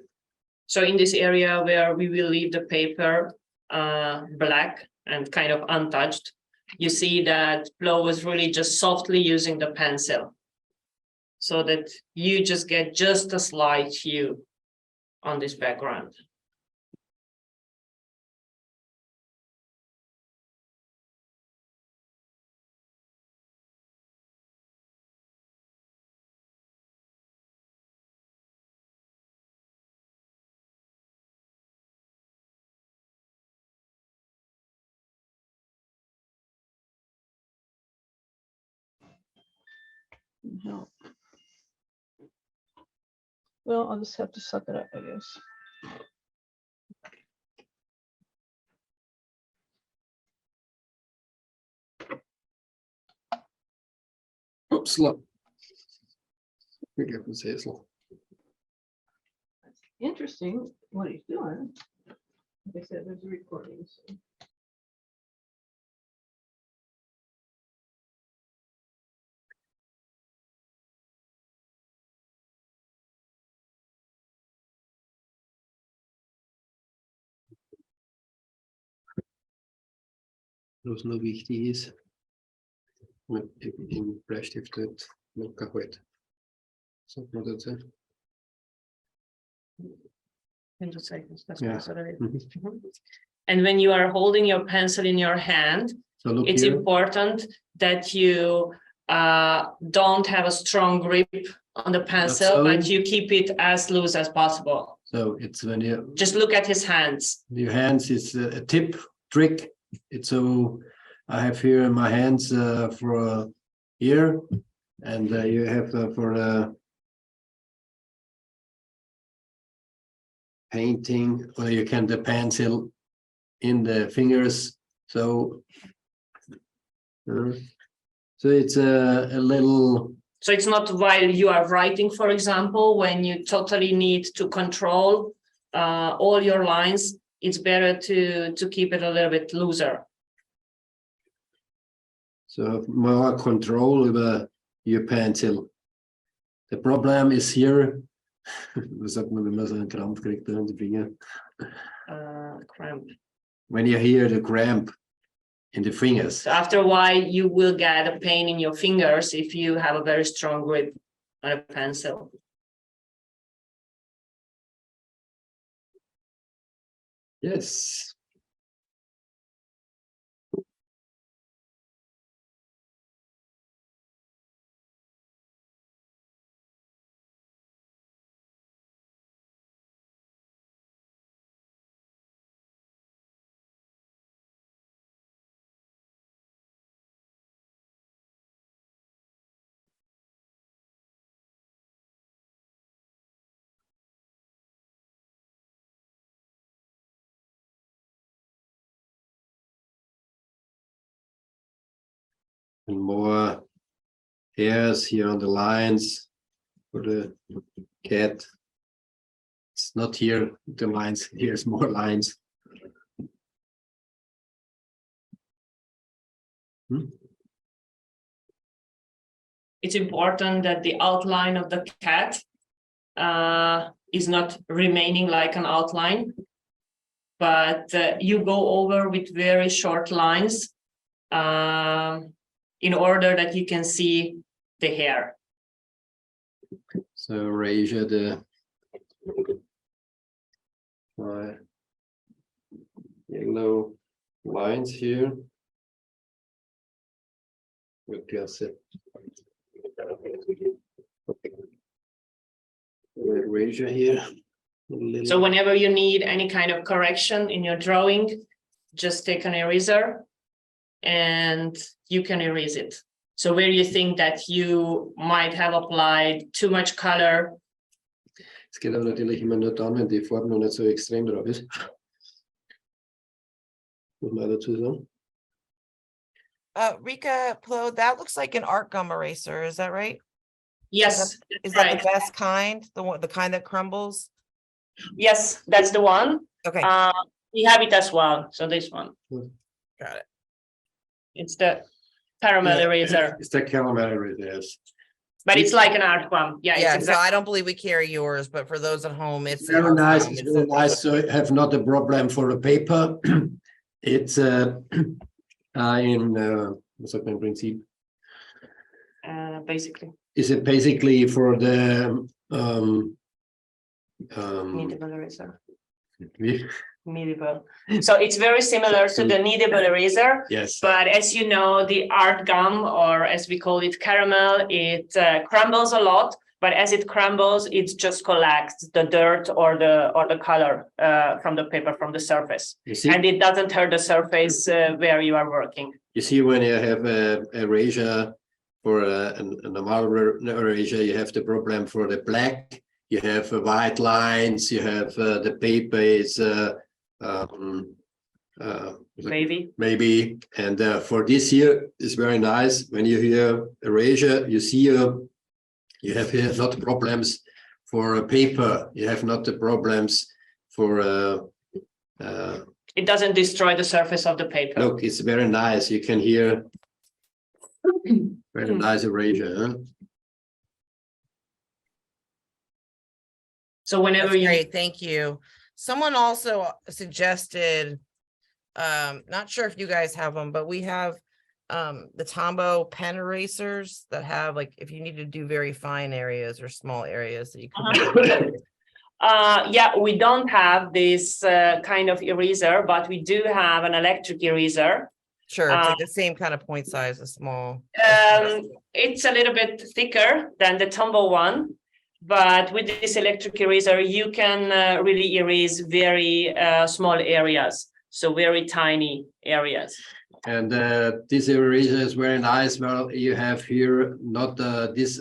So in this area where we will leave the paper black and kind of untouched, you see that Flo was really just softly using the pencil so that you just get just a slight hue on this background. No. Well, I'll just have to suck it up, I guess. Upsla. Begriffen Sessel. Interesting what he's doing. Like I said, there's a recording. So. Was noch wichtig ist, im Bleistift dort locker halt. Sagt man dazu. Yeah. And when you are holding your pencil in your hand, So look it's here. important that you don't have a strong grip on the pencil, so. but you keep it as loose as possible. So it's when you Just look at his hands. your hands is a tip trick. It's so I have here in my hands for here, and you have for painting, or you can the pencil in the fingers. So it's a little. So it's not while you are writing, for example, when you totally need to control all your lines, it's better to keep it a little bit looser. So more control over your pencil. The problem is here. Was sagt man, wenn man so einen Krampf kriegt in die Finger? Cramp. When you hear the cramp in the fingers. So after a while, you will get a pain in your fingers if you have a very strong grip on a pencil. Yes. And more hairs here on the lines for the cat. It's not here, the lines, here's more lines. It's important that the outline of the cat is not remaining like an outline, but you go over with very short lines in order that you can see the hair. So erasure the yellow lines here. With Plaza. Erasure here. So whenever you need any kind of correction in your drawing, just take an eraser and you can erase it. So where you think that you might have applied too much color. Es geht aber natürlich immer nur dann, wenn die Farbe noch nicht so extrem drauf ist. Muss man dazu sagen. Rika Plo, that looks like an art gum eraser, is that right? Yes, Is that's that right. the best kind? The kind that crumbles? Yes, that's the one. Okay, We have it as well. So this one, got it. it's the caramel eraser, It's the caramel eraser, yes. but it's like an art gum. Yeah, it's Yeah, so exactly. I don't believe we carry yours, but for those at home, it's an Very art nice, gum. it's It's very a- nice, so I have not a problem for the paper. It's in what's that in Prinzip? Basically. Is it basically for the Kneadable eraser. we- Kneadable. So it's very similar to the kneadable eraser, yes, but as you know, the art gum, or as we call it, caramel, it crumbles a lot. But as it crumbles, it just collects the dirt or the color from the paper, from the surface, you see, and it doesn't hurt the surface where you are working. you see when you have a erasure for a normal erasure, you have the problem for the black, you have white lines, you have the paper is Maybe. maybe. And for this year, it's very nice. When you hear erasure, you see you have here not problems for paper. You have not the problems for. It doesn't destroy the surface of the paper. Look, it's very nice. You can hear very nice erasure. Huh? So whenever That's you great, thank you. Someone also suggested, not sure if you guys have them, but we have the Tombow pen erasers that have, like, if you need to do very fine areas or small areas that you can. yeah, we don't have this kind of eraser, but we do have an electric eraser. Sure, it's like the same kind of point size, a small. It's a little bit thicker than the Tombow one, but with this electric eraser, you can really erase very small areas, so very tiny areas. And this eraser is very nice. Well, you have here not this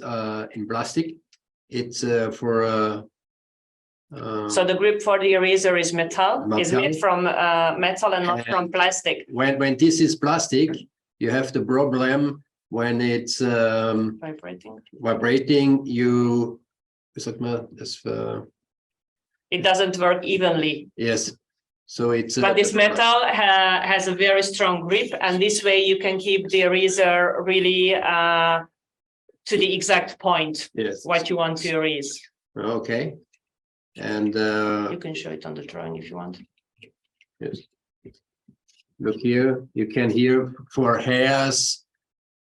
in plastic. It's for. So the grip for the eraser is metal. It's made from metal and not from plastic. When this is plastic, you have the problem when it's vibrating. You it doesn't work evenly. Yes, so it's. But this metal has a very strong grip, and this way you can keep the eraser really to the exact point. Yes. What you want to erase. Okay. And you can show it on the drawing if you want. Yes. Look here, you can hear for hairs,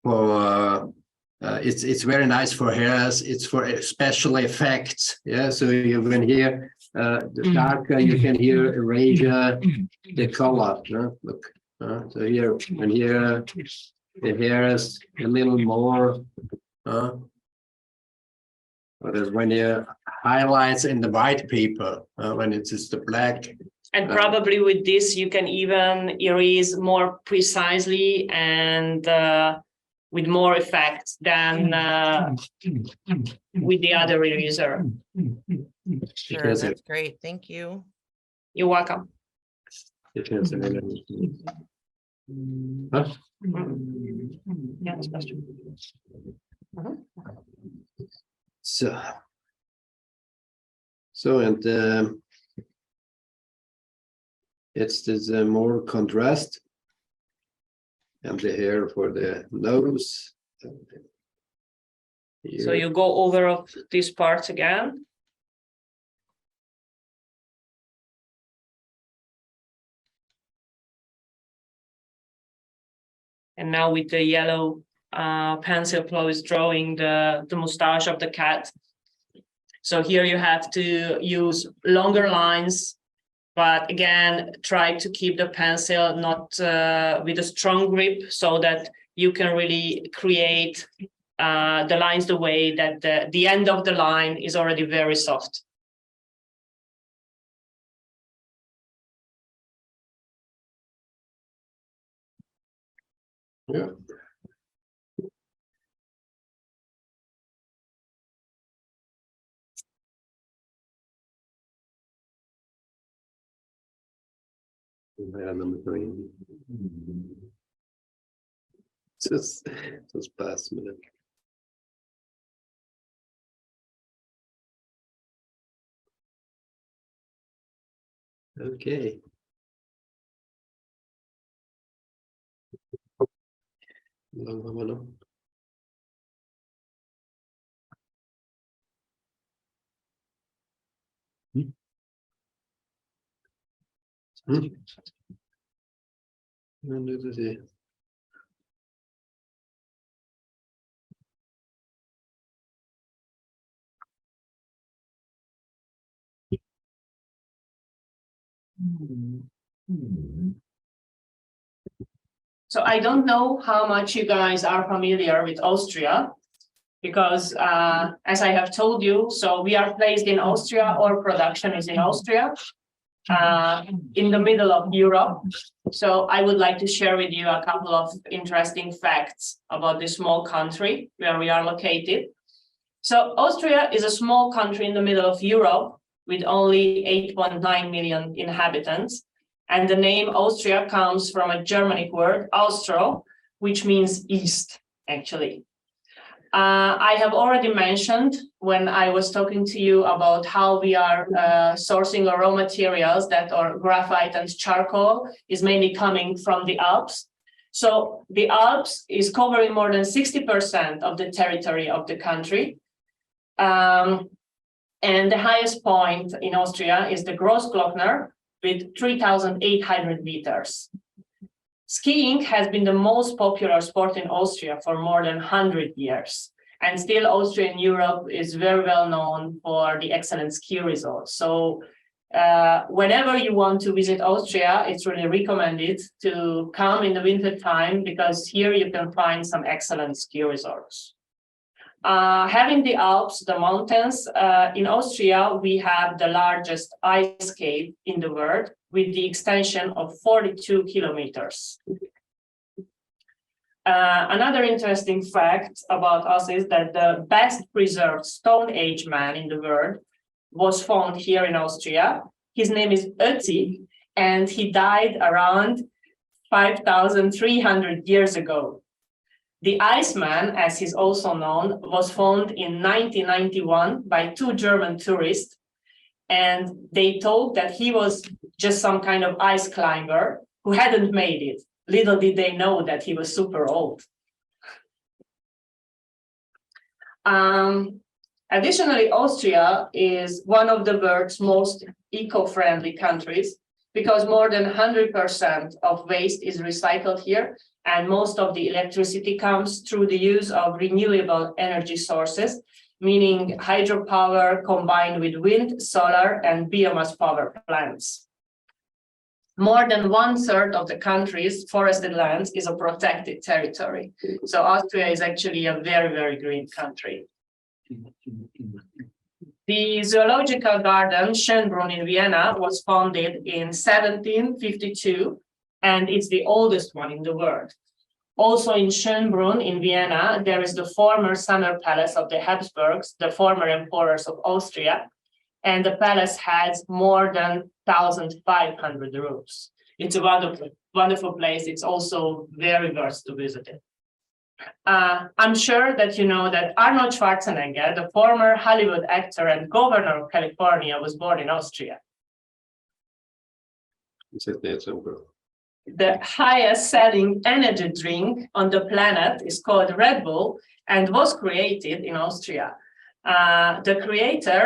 for it's very nice for hairs, it's for special effects. Yeah, so you can hear the darker, you can hear erasure, the color. Look, so here, and here the hairs a little more. But when you highlights in the white paper, when it's just the black. And probably with this, you can even erase more precisely and with more effect than with the other eraser. Sure, that's great. Thank you. You're welcome. Huh? Yeah, that's question. So and it's this more contrast, and the hair for the nose. So you go over these parts again. And now with the yellow pencil, Flo is drawing the mustache of the cat. So here you have to use longer lines, but again, try to keep the pencil not with a strong grip so that you can really create the lines the way that the end of the line is already very soft. Yeah. Just pass me. Okay. So I don't know how much you guys are familiar with Austria, because as I have told you, so we are placed in Austria, our production is in Austria, in the middle of Europe. So I would like to share with you a couple of interesting facts about this small country where we are located. So Austria is a small country in the middle of Europe with only 8.9 million inhabitants. And the name Austria comes from a Germanic word, Austro, which means east, actually. I have already mentioned when I was talking to you about how we are sourcing our raw materials, that our graphite and charcoal is mainly coming from the Alps. So the Alps is covering more than 60% of the territory of the country. And the highest point in Austria is the Großglockner with 3,800 meters. Skiing has been the most popular sport in Austria for more than 100 years. And still Austria in Europe is very well known for the excellent ski resorts. So whenever you want to visit Austria, it's really recommended to come in the winter time, because here you can find some excellent ski resorts. Having the Alps, the mountains, in Austria, we have the largest ice cave in the world with the extension of 42 kilometers. Another interesting fact about us is that the best preserved Stone Age man in the world was found here in Austria. His name is Ötzi, and he died around 5,300 years ago. The Iceman, as he's also known, was found in 1991 by two German tourists, and they thought that he was just some kind of ice climber who hadn't made it. Little did they know that he was super old. Additionally, Austria is one of the world's most eco-friendly countries, because more than 100% of waste is recycled here, and most of the electricity comes through the use of renewable energy sources, meaning hydropower combined with wind, solar, and biomass power plants. More than 1/3 of the country's forested lands is a protected territory. So Austria is actually a very, very green country. The zoological garden Schönbrunn in Vienna was founded in 1752, and it's the oldest one in the world. Also in Schönbrunn in Vienna, there is the former summer palace of the Habsburgs, the former emperors of Austria, and the palace has more than 1,500 rooms. It's a wonderful, wonderful place. It's also very worth to visit it. I'm sure that you know that Arnold Schwarzenegger, the former Hollywood actor and governor of California, was born in Austria. The highest selling energy drink on the planet is called Red Bull and was created in Austria. The creator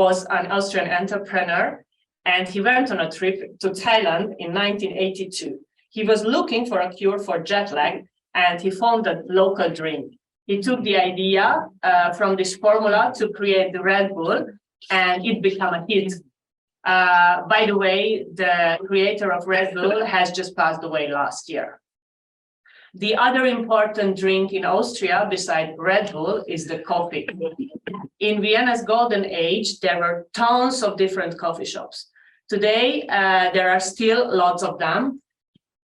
was an Austrian entrepreneur, and he went on a trip to Thailand in 1982. He was looking for a cure for jet lag, and he found a local drink. He took the idea from this formula to create the Red Bull, and it became a hit. By the way, the creator of Red Bull has just passed away last year. The other important drink in Austria besides Red Bull is the coffee. In Vienna's golden age, there were tons of different coffee shops. Today, there are still lots of them.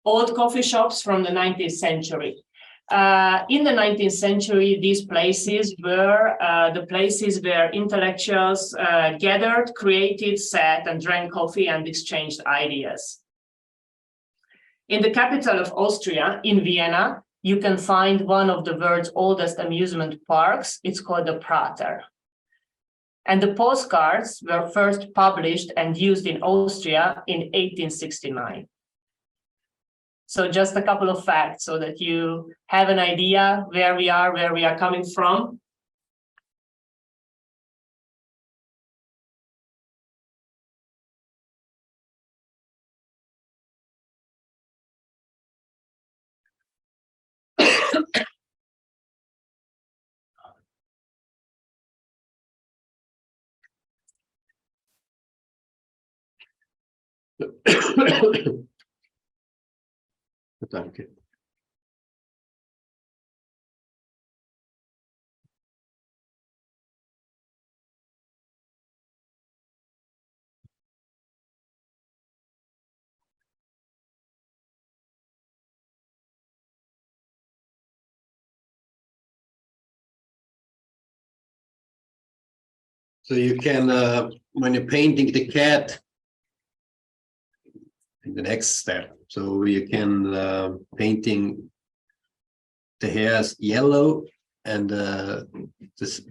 Old coffee shops from the 19th century. In the 19th century, these places were the places where intellectuals gathered, created, sat, and drank coffee and exchanged ideas. In the capital of Austria, in Vienna, you can find one of the world's oldest amusement parks. It's called the Prater. And the postcards were first published and used in Austria in 1869. So just a couple of facts so that you have an idea where we are coming from. Danke. So you can, when you're painting the cat, in the next step. So you can painting the hairs yellow and the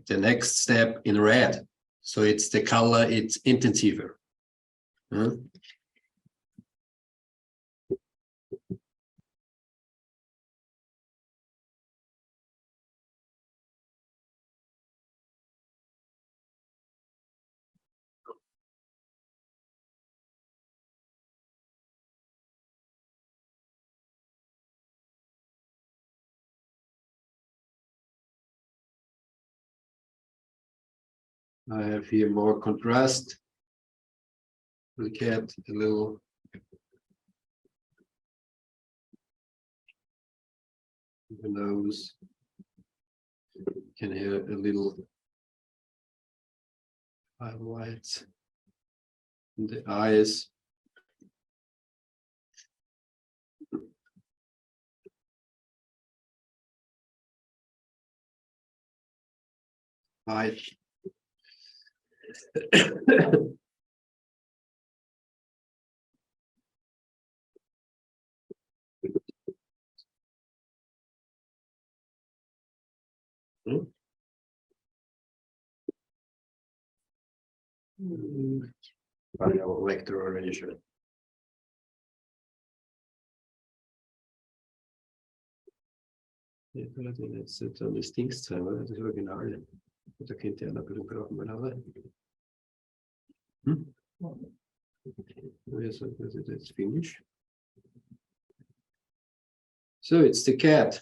next step in red. So it's the color, it's intensiver. Huh? I have here more contrast. Look at a little. The nose. You can hear a little highlights in the eyes. Height. Variable vector arrangement. Ja, jetzt soll das Dings sein, oder? Das Original. Da kennt ihr eine Bildung brauchen wir aber. That's finish. So it's the cat.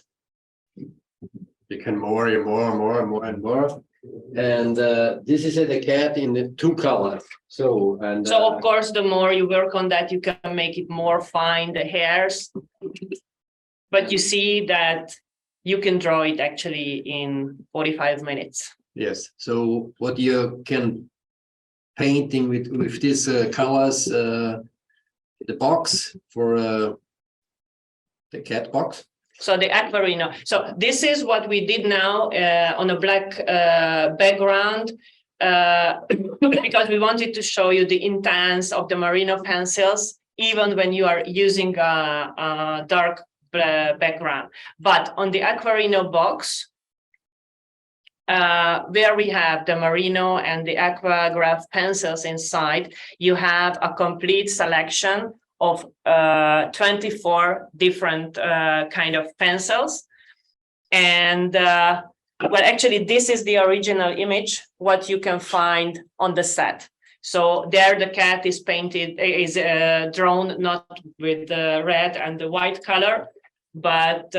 You can more and more. And this is the cat in the two colors. So of course, the more you work on that, you can make it more fine, the hairs. But you see that you can draw it actually in 45 minutes. Yes. So what you can painting with these colors, the box for the cat box. So the Aquarino. So this is what we did now on a black background because we wanted to show you the intense of the Merino pencils, even when you are using a dark background. But on the Aquarino box, where we have the Merino and the Aquagraph pencils inside, you have a complete selection of 24 different kind of pencils. And well, actually, this is the original image, what you can find on the set. So there the cat is painted, is drawn not with the red and the white color, but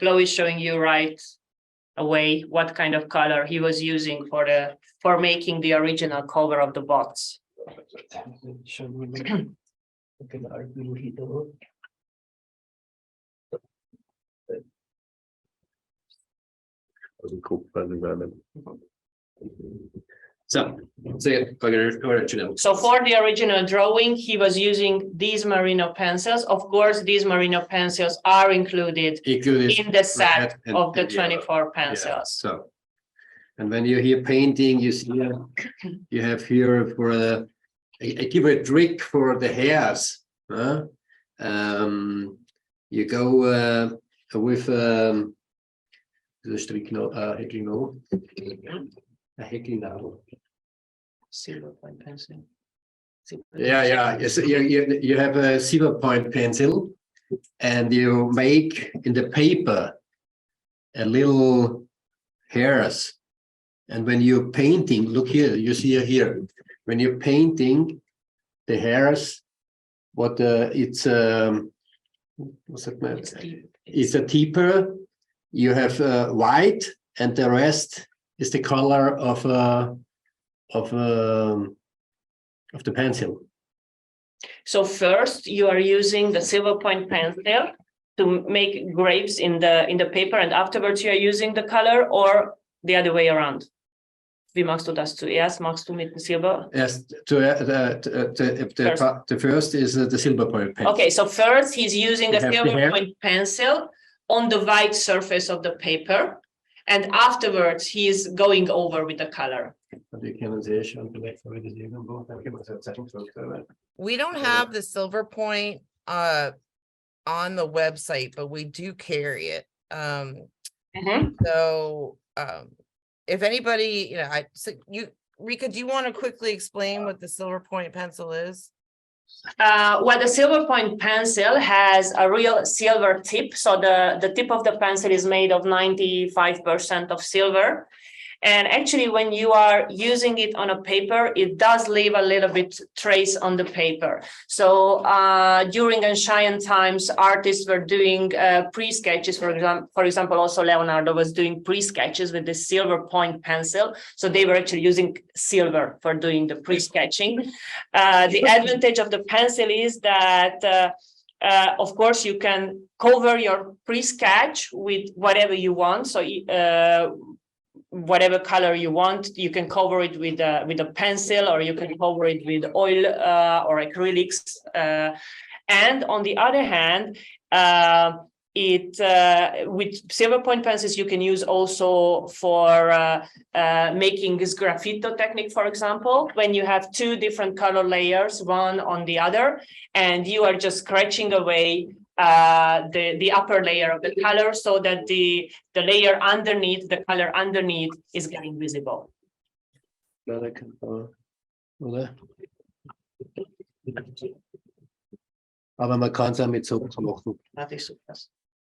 Flo is showing you right away what kind of color he was using for making the original cover of the box. So original. So for the original drawing, he was using these Merino pencils. Of course, these Merino pencils are included in the set of the 24 pencils. Yeah, so, and when you're here painting, you see you have here for I give a trick for the hairs. You go with the Hecklingnail. Silver point pencil. Yeah. Yes, you have a silver point pencil, and you make in the paper a little hairs. And when you're painting, look here, you see here. When you're painting the hairs, what it's what's that? It's a deeper. You have white, and the rest is the color of the pencil. So first, you are using the silver point pencil to make grapes in the paper, and afterwards you are using the color, or the other way around. Wie machst du das zuerst? Machst du mit dem Silber? Yes, the first is the silver point pencil. Okay, so first he's using a silver point pencil on the white surface of the paper, and afterwards he's going over with the color. Die können Sie schon vielleicht für das irgendwo, dann können wir es zeigen. We don't have the silver point on the website, but we do carry it. So if anybody, Rika, do you want to quickly explain what the silver point pencil is? Well, the silver point pencil has a real silver tip. So the tip of the pencil is made of 95% of silver. And actually, when you are using it on a paper, it does leave a little bit trace on the paper. So during ancient times, artists were doing pre-sketches. For example, also Leonardo was doing pre-sketches with the silver point pencil. So they were actually using silver for doing the pre-sketching. The advantage of the pencil is that of course, you can cover your pre-sketch with whatever you want. So whatever color you want, you can cover it with a pencil, or you can cover it with oil or acrylics. And on the other hand, with silver point pencils, you can use also for making this graffito technique, for example, when you have two different color layers, one on the other, and you are just scratching away the upper layer of the color so that the layer underneath, the color underneath is getting visible. Oder? Aber man kann es auch mit so machen. That is super.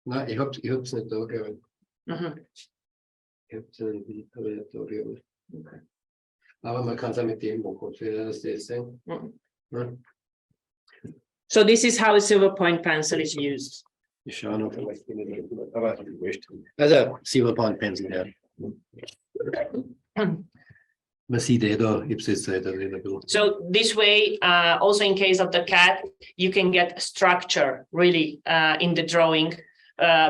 Nein, ich hab's nicht da, glaube ich. Mhm. Ich hab's nicht da, glaube ich. Okay. Aber man kann es auch mit dem machen. Das sehen. Ja. So this is how a silver point pencil is used. Ich schaue noch, vielleicht bin ich nicht, aber wurscht. Also, Silver Point Pencil, ja. Man sieht da, ich hab's jetzt ein bisschen. So this way, also in case of the cat, you can get structure really in the drawing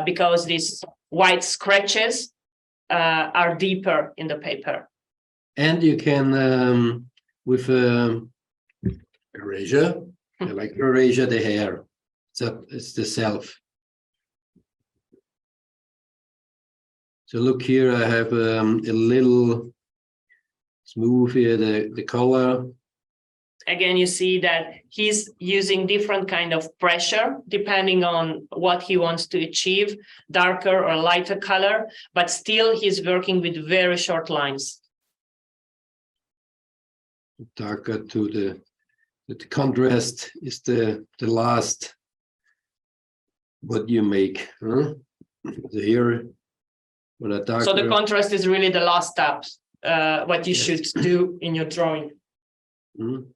because these white scratches are deeper in the paper. And you can, with erasure, I like to erasure the hair. So it's the self. So look here, I have a little smooth here, the color. Again, you see that he's using different kind of pressure depending on what he wants to achieve, darker or lighter color, but still he's working with very short lines. Darker to the contrast is the last what you make. Huh? So here, when a darker. So the contrast is really the last step, what you should do in your drawing. Mm.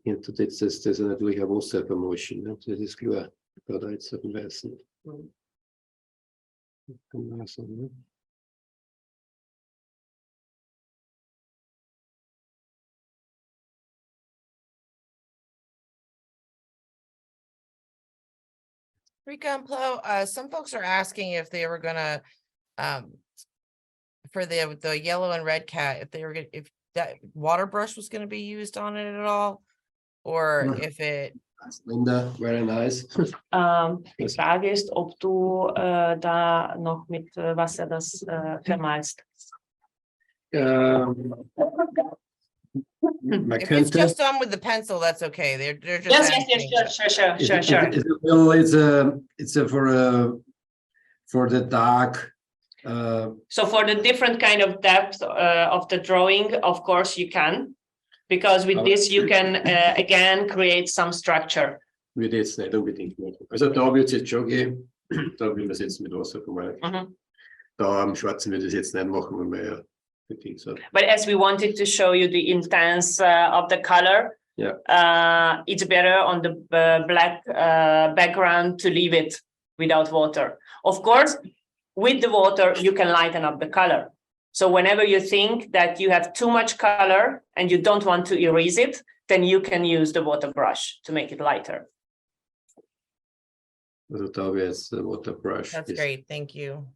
Das ist natürlich eine Wasservermotion, ne? Das ist klar. Gerade jetzt auf dem Weißen. Rika and Plo, some folks are asking if they were gonna, for the yellow and red cat, if that water brush was gonna be used on it at all, or if it. Linda, very nice. Die Frage ist, ob du da noch mit Wasser das vermalst. Man If it's könnte. just done with the pencil, that's okay. They're just. Yes, sure. It's for the dark. So for the different kind of depth of the drawing, of course you can, because with this you can again create some structure. Würde jetzt nicht unbedingt machen. Also da wird es jetzt schon gehen. Da will man es jetzt mit Wasser vermalen. Da am Schwarzen würde ich es jetzt nicht machen, weil man ja bedingt so. But as we wanted to show you the intense of the color, yeah, it's better on the black background to leave it without water. Of course, with the water, you can lighten up the color. So whenever you think that you have too much color and you don't want to erase it, then you can use the water brush to make it lighter. The water brush. That's is- great. Thank you.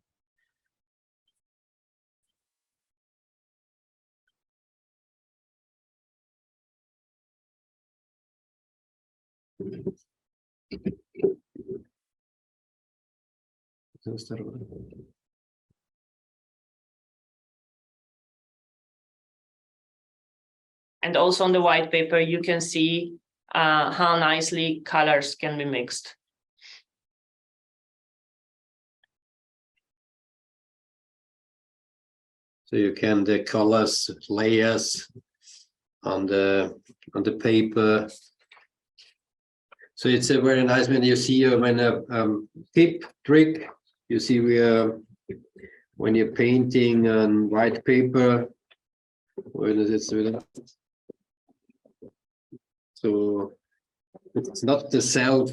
And also on the white paper, you can see how nicely colors can be mixed. So you can the colors, layers on the paper. So it's a very nice when you see when a tip trick. You see when you're painting on white paper. When is it? So it's not the self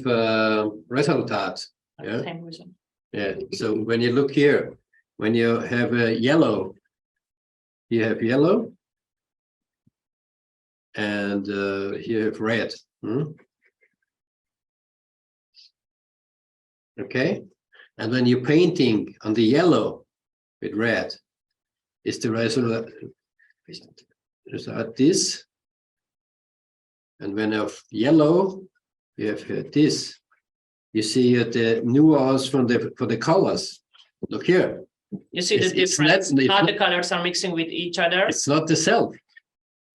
result. Yeah. Same result. Yeah. So when you look here, when you have a yellow, you have yellow, and you have red. Okay, and when you're painting on the yellow with red, is the result this, and when of yellow, you have this. You see the nuance for the colors. Look here. You see the It's difference, not- how the colors are mixing with each other, It's not the self.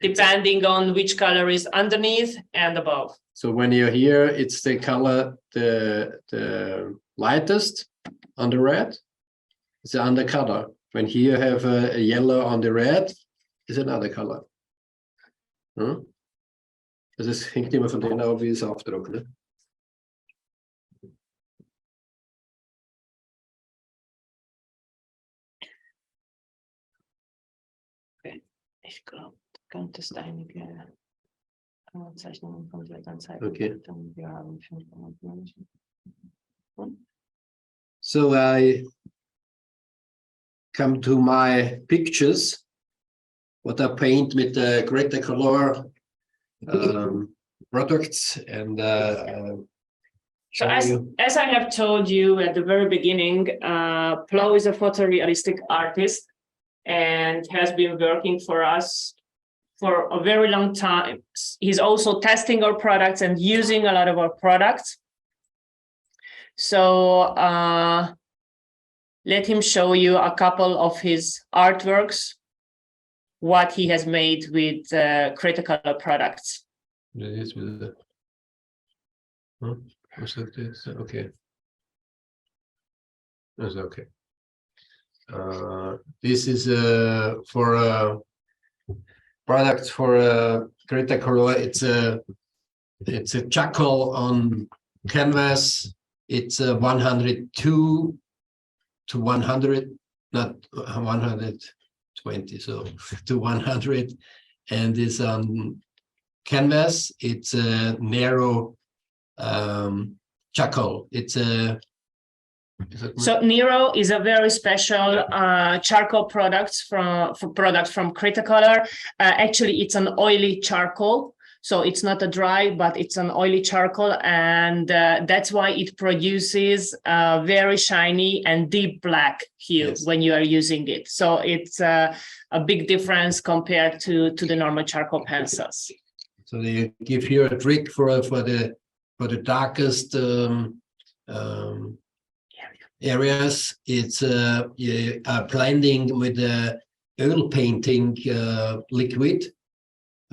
depending on which color is underneath and above. So when you're here, it's the color the lightest on the red. It's the undercolor. When here you have a yellow on the red, is another color. Das hängt immer von denen ab, wie es aufdruckt. Ne? Ich glaube, du könntest einige Zeichnungen komplett anzeigen. Okay. Wir haben 500 Menschen. So I come to my pictures, what I paint with the Cretacolor products, and So show as I have told you at the very beginning, Plo is a photorealistic artist and has been working for us for a very long time. He's also testing our products and using a lot of our products. So let him show you a couple of his artworks, what he has made with Cretacolor products. Okay. That's okay. This is for products for Cretacolor. It's a charcoal on canvas. It's 102 to 100, not 120, so to 100, and it's on canvas. It's a narrow charcoal. It's a So Nero is a very special charcoal product from Cretacolor. Actually, it's an oily charcoal. So it's not a dry, but it's an oily charcoal. And that's why it produces a very shiny and deep black hue when you are using it. So it's a big difference compared to the normal charcoal pencils. So they give here a trick for the darkest areas. It's you are blending with the oil painting liquid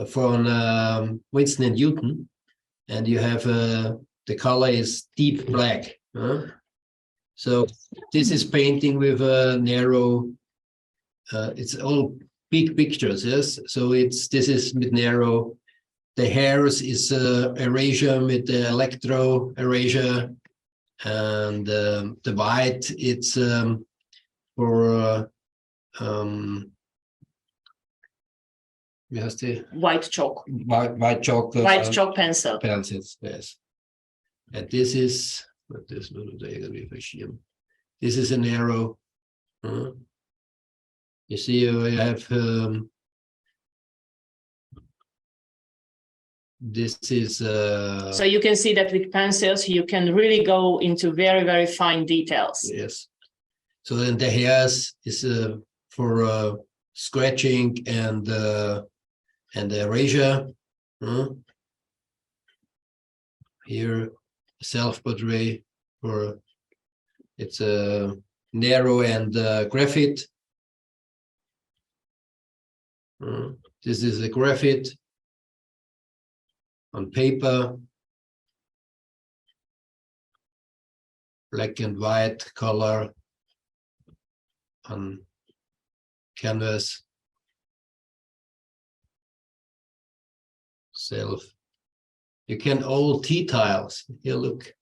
from Winston and Newton, and you have the color is deep black. So this is painting with a narrow. It's all big pictures, yes. So this is with narrow. The hairs is erasure with the electro erasure, and the white it's for White chalk. White chalk. White chalk pencil. Pencils, yes. And this is But this little irgendwie verschieben. This is an arrow. You see, you have this is So you can see that with pencils, you can really go into very, very fine details. yes. So then the hairs is for scratching and erasure. Here, self-portrait for it's a narrow and graphite. This is a graphite on paper, black and white color on canvas, self. You can all tea tiles. Here, look.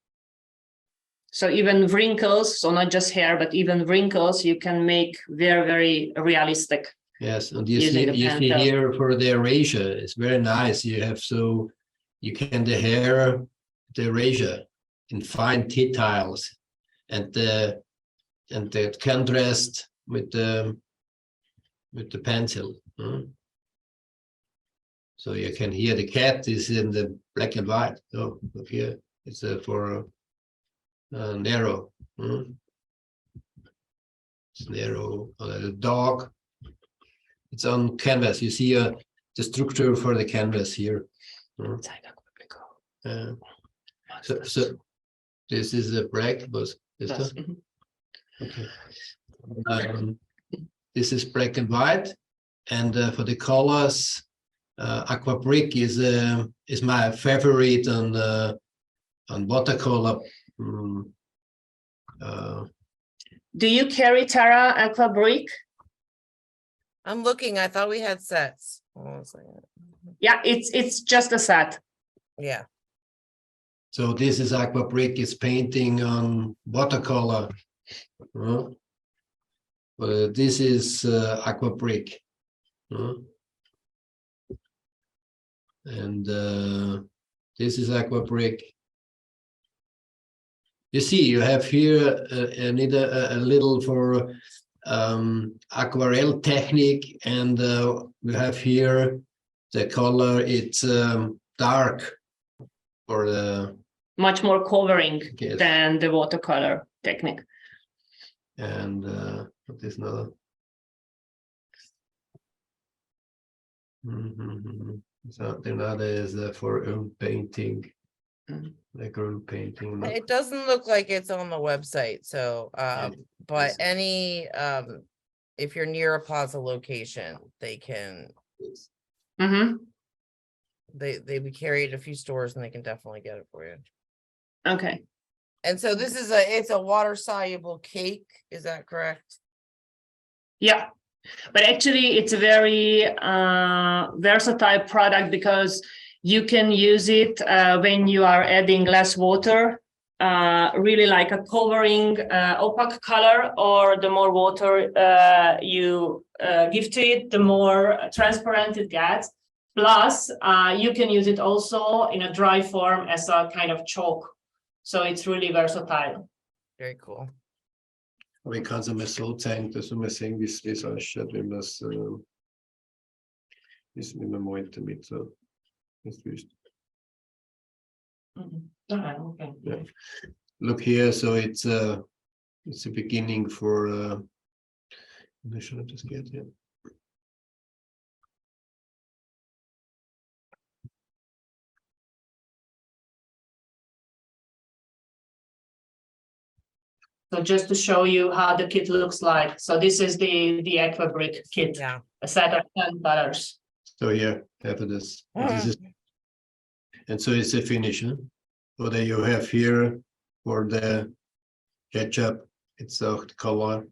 So even wrinkles, so not just hair, but even wrinkles, you can make very, very realistic. Yes, and you Using a see pen tool. here for the erasure, it's very nice. You have so you can the hair, the erasure in fine tea tiles, and the contrast with the pencil. So you can hear the cat is in the black and white. So look here, it's for narrow. It's narrow. The dog. It's on canvas. You see the structure for the canvas here. So this is the black, but this okay. This is black and white, and for the colors, aqua brick is my favorite on watercolor. Do you carry, Tara, aqua brick? I'm looking, I thought we had sets. Hold on a second. Yeah, it's just a set. Yeah, So this is aqua brick. Is painting on watercolor. This is aqua brick. And this is aqua brick. You see, you have here a little for aquarelle technique, and we have here the color. It's dark for the Much more covering yes. than the watercolor technique. And what is another? So another is for painting, like painting. it doesn't look like it's on the website, so but any if you're near a Plaza location, they can they be carried at a few stores and they can definitely get it for you. Okay. And so this is it's a water soluble cake, is that correct? Yeah, but actually it's a very versatile product because you can use it when you are adding less water, really like a covering opaque color, or the more water you give to it, the more transparent it gets. Plus, you can use it also in a dry form as a kind of chalk. So it's really versatile. Very cool. Aber ich kann es einmal so zeigen, dass wir mal sehen, wie es ausschaut, wenn man es malt damit. So. Okay. Yeah. Look here, so it's a beginning for should I just get here? So just to show you how the kit looks like. So this is the aqua brick kit, Yeah. a set of 10 colors. So here, after this, this is, and so it's a finish. Huh? So there you have here for the ketchup. It's the color.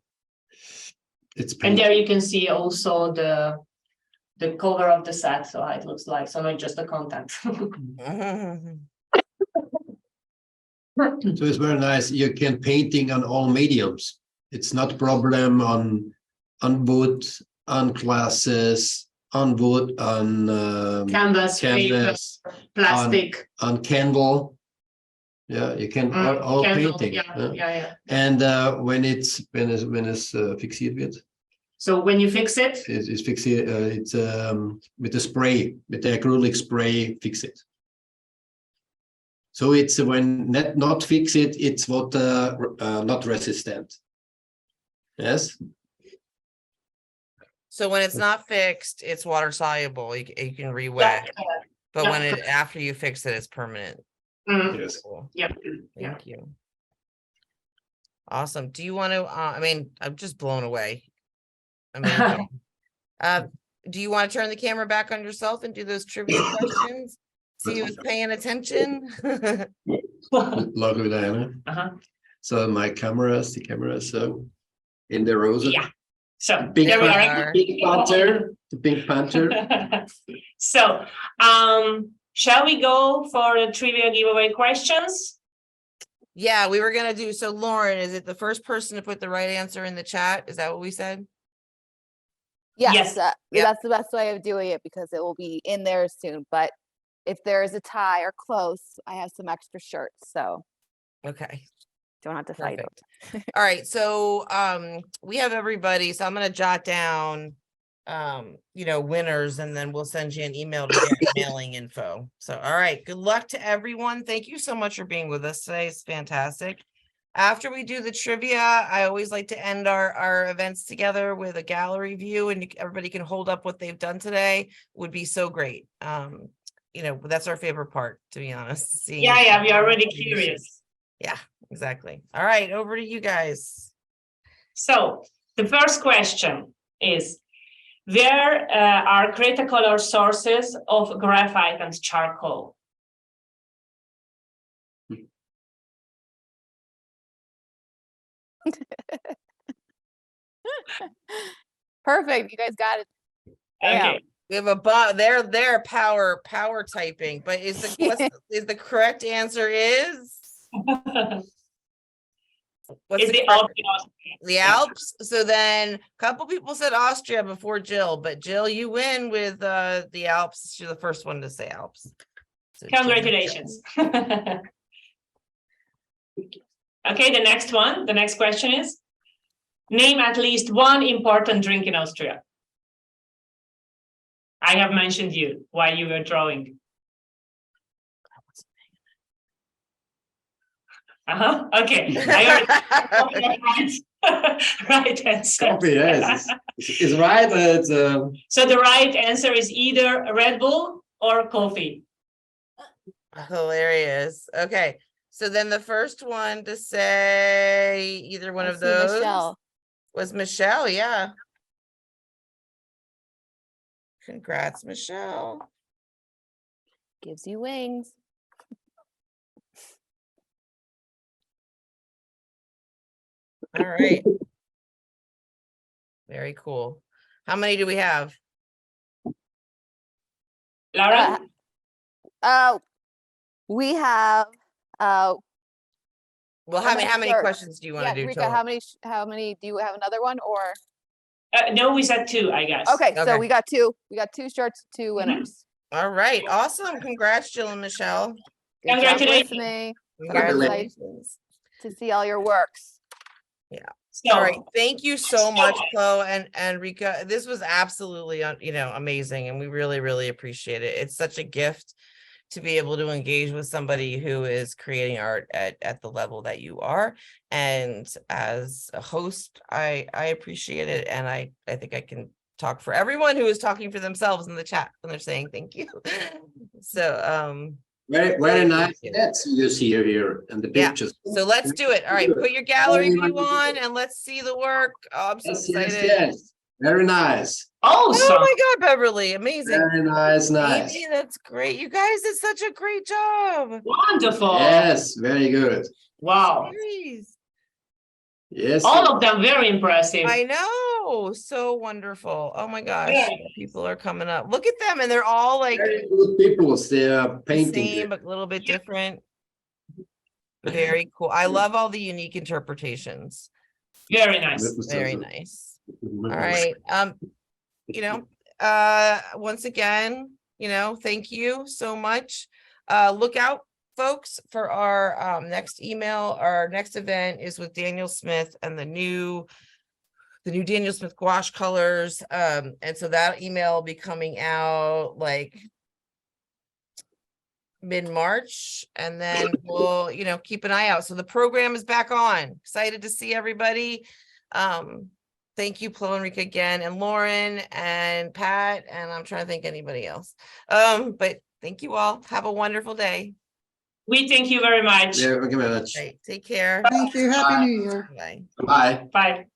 It's pink. And there you can see also the cover of the set, so how it looks like. So not just the content. So it's very nice. You can painting on all mediums. It's not problem on wood, on glasses, on wood, on Canvas, paper, plastic. on candle. Yeah, you can all painting. Yeah. And when it's fixiert, So when you fix it, it's fixiert. It's with the spray, with the acrylic spray, fix it. So it's when not fix it, it's what not resistant. Yes. So when it's not fixed, it's water soluble. You can re-wet, but yeah. when after you fix it, it's permanent. Mhm. Yes. Cool. Yep. Thank you. Awesome. Do you want to? I mean, I'm just blown away. Amazing. Do you want to turn the camera back on yourself and do those trivia questions? See who's paying attention. Lovely, Diana. Uh-huh. So my cameras, the cameras, so in the roses. Yeah. So Big there we Pan- are. Pink Panther, the Pink Panther. So, shall we go for the trivia giveaway questions? Yeah, we were gonna do. So Lauren, is it the first person to put the right answer in the chat? Is that what we said? Yes. Yes, Yep. that's the best way of doing it because it will be in there soon. But if there is a tie or close, I have some extra shirts, so Okay. don't have to fight Perfect. it. All right, so we have everybody, so I'm gonna jot down winners, and then we'll send you an email to get mailing info. So all right, good luck to everyone. Thank you so much for being with us today. It's fantastic. After we do the trivia, I always like to end our events together with a gallery view, and everybody can hold up what they've done today. Would be so great. That's our favorite part, to be honest. Seeing Yeah, we are already curious. Yeah, exactly. All right, over to you guys. So the first question is, where are Cretacolor sources of graphite and charcoal? Perfect, you guys got it. Okay. We have they're power typing, but is the correct answer is what's Is the the correct- Alps? the Alps? So then a couple people said Austria before Jill, but Jill, you win with the Alps. You're the first one to say Alps. So Congratulations. Okay, the next one. The next question is, name at least one important drink in Austria. I have mentioned you while you were drawing. Okay. Right answer. Coffee, yes. It's right. So the right answer is either Red Bull or coffee. Hilarious. Okay. So then the first one to say either one I of see those Michelle. was Michelle. Yeah. Congrats, Michelle. Gives you wings. All right. Very cool. How many do we have? Laura? We have Well, how many shirts. questions do you want to yeah, do Rika, total? how many do you have another one or No, we said two, I guess. okay, Okay. so we got two shirts, two winners. All right. Awesome. Congrats, Jill and Michelle. Good job Congratulations. listening. Congratulations. To see all your works. So, All right. Thank you so much, Chloe and Rika. This was absolutely, amazing. And we really, really appreciate it. It's such a gift to be able to engage with somebody who is creating art at the level that you are. And as a host, I appreciate it. And I think I can talk for everyone who is talking for themselves in the chat when they're saying thank you. So, very, very nice. That's you see here and the Yeah. pictures. so let's do it. All right, put your gallery view on and let's see the work. Oh, I'm so excited. Yes. Very nice. Oh awesome. my God, Beverly, amazing. Very nice. Amy, that's great. You guys did such a great job. Wonderful. Yes, very good. Wow. Jeez. Yes. All of them very impressive. I know, so wonderful. Oh my gosh, Yeah. people are coming up. Look at them, and they're all like Very good people. They are the painting. same, but a little bit different. Very cool. I love all the unique interpretations. Very nice. Very nice. All right. Once again, thank you so much. Look out folks, for our next email, our next event is with Daniel Smith and the new Daniel Smith gouache colors. And so that email will be coming out like mid-March, and then we'll, keep an eye out. So the program is back on. Excited to see everybody. Thank you, Plo Enrique again, and Lauren and Pat, and I'm trying to think anybody else. But thank you all. Have a wonderful day. We thank you very much. Yeah, thank you very much. Right, take care. Thank you. Happy New Year. Bye. Bye. Bye.